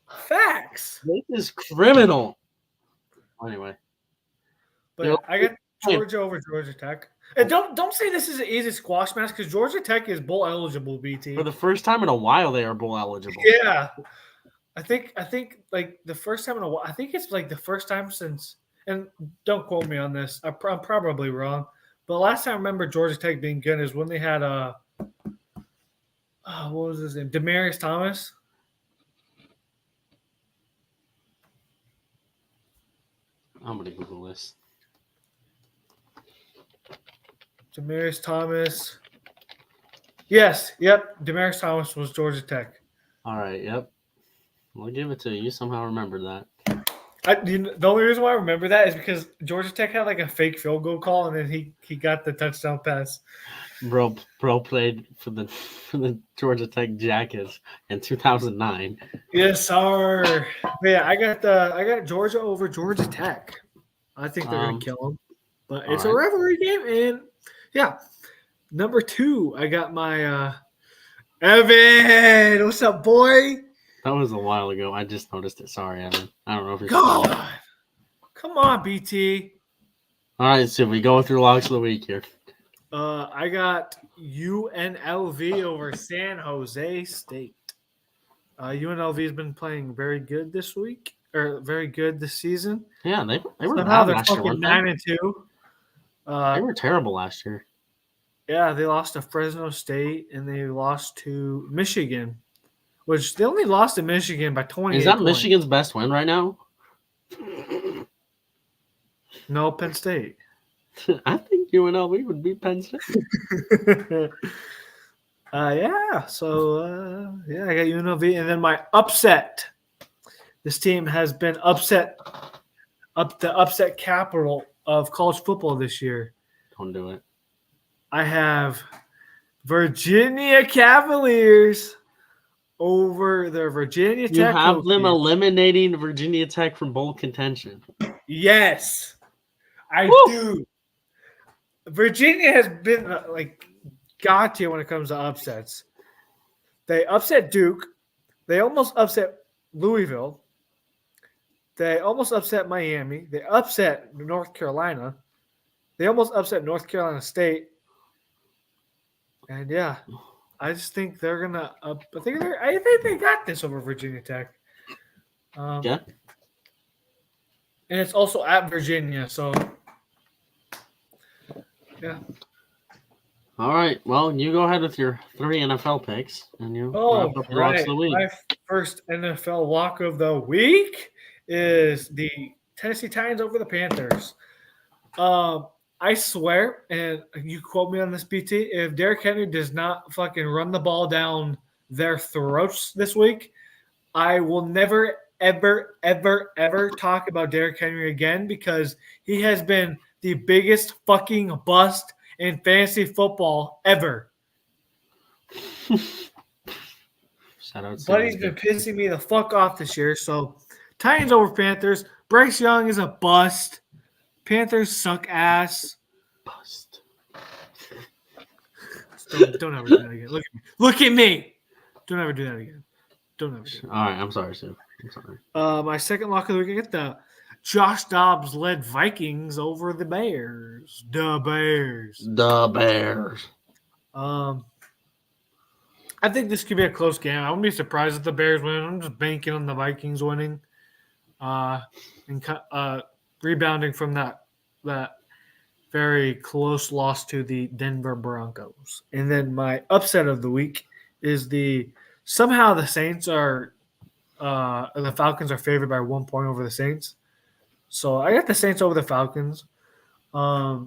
Facts. This is criminal. Anyway. But I got Georgia over Georgia Tech. And don't say this is an easy squash match because Georgia Tech is bowl eligible, BT. For the first time in a while, they are bowl eligible. Yeah. I think like the first time in a while. I think it's like the first time since, and don't quote me on this. I'm probably wrong. But last time I remember Georgia Tech being good is when they had what was his name? Demarius Thomas. I'm gonna Google this. Demarius Thomas. Yes, yep. Demarius Thomas was Georgia Tech. All right, yep. I'll give it to you. You somehow remember that. The only reason why I remember that is because Georgia Tech had like a fake field goal call, and then he got the touchdown pass. Bro played for the Georgia Tech Jackets in 2009. Yes, sir. But yeah, I got Georgia over Georgia Tech. I think they're gonna kill them, but it's a rivalry game, and yeah. Number 2, I got my Evan. What's up, boy? That was a while ago. I just noticed it. Sorry, Evan. I don't know if you're Come on, BT. All right, so we go through locks of the week here. I got UNLV over San Jose State. UNLV has been playing very good this week, or very good this season. Yeah, they were somehow they're fucking 9-2. They were terrible last year. Yeah, they lost to Fresno State and they lost to Michigan, which they only lost to Michigan by 28 Is that points. Michigan's best win right now? No, Penn State. I think UNLV would beat Penn State. Yeah. So, I got UNLV. And then my upset. This team has been the upset capital of college football this year. Don't do it. I have Virginia Cavaliers over the Virginia Tech. You have them eliminating Virginia Tech from bowl contention. Yes, I do. Virginia has been God tier when it comes to upsets. They upset Duke. They almost upset Louisville. They almost upset Miami. They upset North Carolina. They almost upset North Carolina State. And yeah, I just think they're gonna. I think they got this over Virginia Tech. Yeah. And it's also at Virginia, so yeah. All right. Well, you go ahead with your 3 NFL picks, and you wrap up your locks of the week. My first NFL lock of the week is the Tennessee Titans over the Panthers. I swear, and you quote me on this, BT, if Derrick Henry does not fucking run the ball down their throats this week, I will never, ever, ever, ever talk about Derrick Henry again because he has been the biggest fucking bust in fantasy football ever. Shout out. But he's been pissing me the fuck off this year. So, Titans over Panthers. Bryce Young is a bust. Panthers suck ass. Bust. Don't ever do that again. Look at me. Look at me. Don't ever do that again. Don't ever do that. All right. I'm sorry, Sue. I'm sorry. My second lock of the week, I get the Josh Dobbs led Vikings over the Bears. The Bears. I think this could be a close game. I wouldn't be surprised if the Bears win. I'm just banking on the Vikings winning, and rebounding from that very close loss to the Denver Broncos. And then my upset of the week is somehow the Saints are the Falcons are favored by 1 point over the Saints. So I got the Saints over the Falcons. Yeah,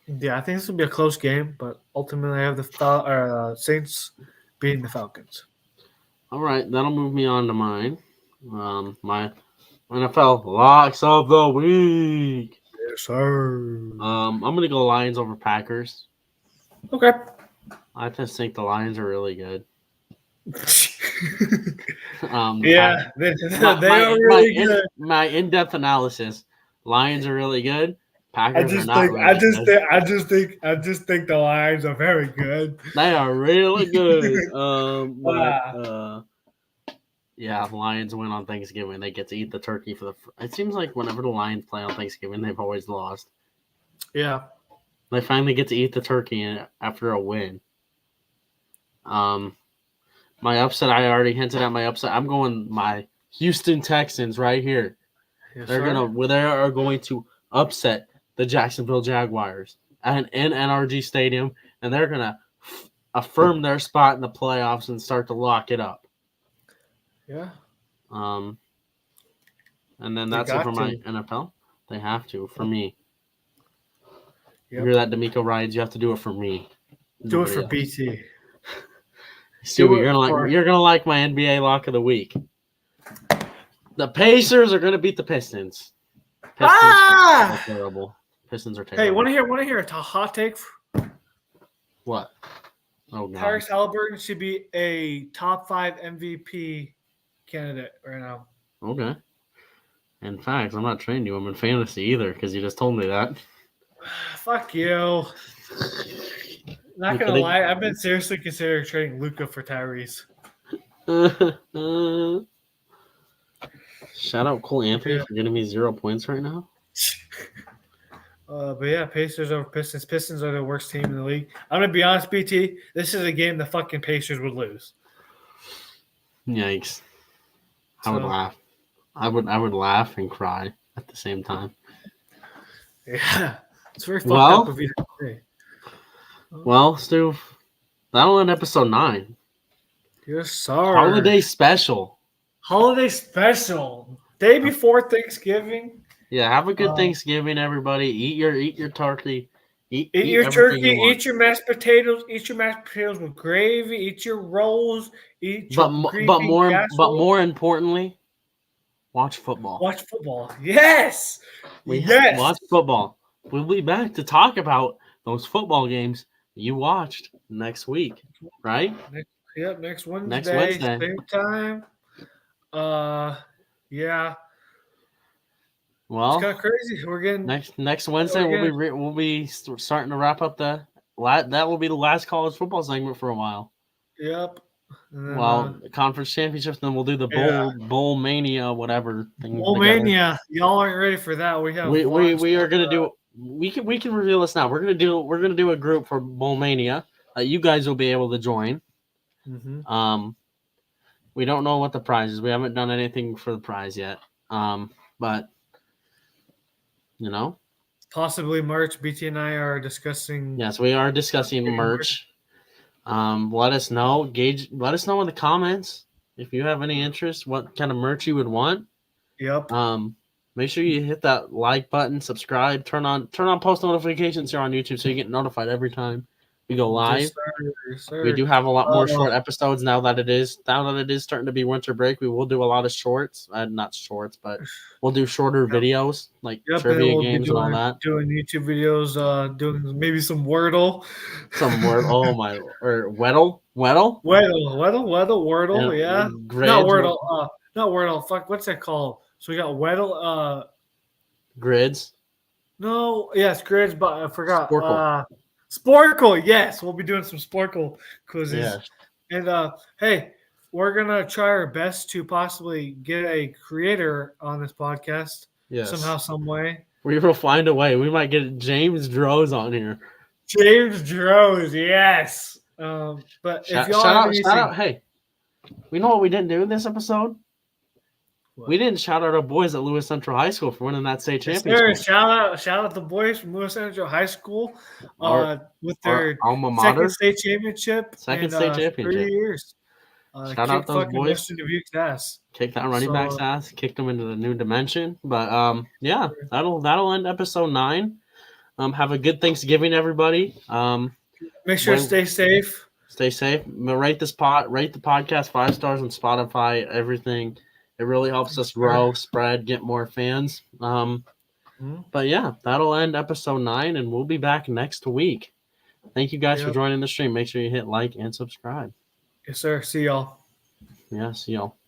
I think this will be a close game, but ultimately I have the Saints beating the Falcons. All right, that'll move me on to mine. My NFL locks of the week. Yes, sir. I'm gonna go Lions over Packers. Okay. I just think the Lions are really good. They are really good. My in-depth analysis: Lions are really good. Packers are not really good. I just think the Lions are very good. They are really good. Yeah, the Lions win on Thanksgiving. They get to eat the turkey for it seems like whenever the Lions play on Thanksgiving, they've always lost. Yeah. They finally get to eat the turkey after a win. My upset, I already hinted at my upset. I'm going my Houston Texans right here. Yes, they are going to upset the Jacksonville Jaguars in NRG Stadium, and they're going to affirm their spot in the playoffs and start to lock it up. Yeah. And then that's it for my NFL. They have to, for me. Yep. You hear that, D'Amico Ryans? You have to do it for me. Do it for BT. Stewie, you're gonna like my NBA lock of the week. The Pacers are gonna beat the Pistons. Are terrible. Pistons are terrible. Hey, want to hear a hot take? What? Oh God. Tyrese Halliburton should be a top 5 MVP candidate right now. Okay. In fact, I'm not trading you. I'm in fantasy either because you just told me that. Fuck you. Not gonna lie, I've been seriously considering trading Luka for Tyrese. Shout out Cole Anthony for getting me 0 points right now. But yeah, Pacers over Pistons. Pistons are the worst team in the league. I'm gonna be honest, BT. This is a game the fucking Pacers would lose. Yikes! I would laugh. I would laugh and cry at the same time. Yeah, it's very fucked up of you to say. Well, Stu, that'll end episode 9. Yes, sir. Holiday special. Day before Thanksgiving. Yeah, have a good Thanksgiving, everybody. Eat your turkey. Eat your turkey. Eat your mashed potatoes. Eat your mashed potatoes with gravy. Eat your rolls. But more importantly, watch football. Watch football. Yes. Watch football. We'll be back to talk about those football games you watched next week, right? Next Wednesday. Same time. Yeah. Well, it's kind of crazy. We're getting next Wednesday. We'll be starting to wrap up that will be the last college football segment for a while. Yep. Then, conference championships. Then we'll do the bowl mania, whatever thing. Bowl mania. Y'all aren't ready for that. We have. We are gonna do. We can reveal this now. We're gonna do a group for bowl mania. You guys will be able to join. Mm-hmm. We don't know what the prize is. We haven't done anything for the prize yet. But possibly merch. BT and I are discussing. Yes, we are discussing merch. Let us know. Let us know in the comments if you have any interest. What kind of merch you would want? Yep. Make sure you hit that like button, subscribe, turn on post notifications here on YouTube so you get notified every time we go live. Yes, sir. We do have a lot more short episodes now that it is starting to be winter break. We will do a lot of shorts, not shorts, but we'll do shorter videos like trivia games and all that. Doing YouTube videos, doing maybe some Wordle. Some Wordle. Oh my! Or Weddle. Yeah. Grids, not Wordle. Not Wordle. Fuck. What's that called? So we got Weddle. Grids. No. Yes, grids. But I forgot. Sporkle. Yes, we'll be doing some Sporkle quizzes. Yes. And hey, we're gonna try our best to possibly get a creator on this podcast. Yes. Somehow, some way. We will find a way. We might get James Droz on here. James Droz, yes. But if y'all shout out, hey, we know what we didn't do in this episode? What? We didn't shout out our boys at Lewis Central High School for winning that state championship. Yes, shout out the boys from Lewis Central High School with their alma mater. Second state championship. 3 years. Shout out those boys. Western Dubuque's ass. Kicked that running back's ass. Kicked them into the new dimension. But yeah, that'll end episode 9. Have a good Thanksgiving, everybody. Make sure to stay safe. Stay safe. Rate the podcast 5 stars on Spotify. Everything. It really helps us grow, spread, get more fans. But yeah, that'll end episode 9, and we'll be back next week. Thank you guys for joining the stream. Make sure you hit like and subscribe. Yes, sir. See y'all. Yeah, see y'all.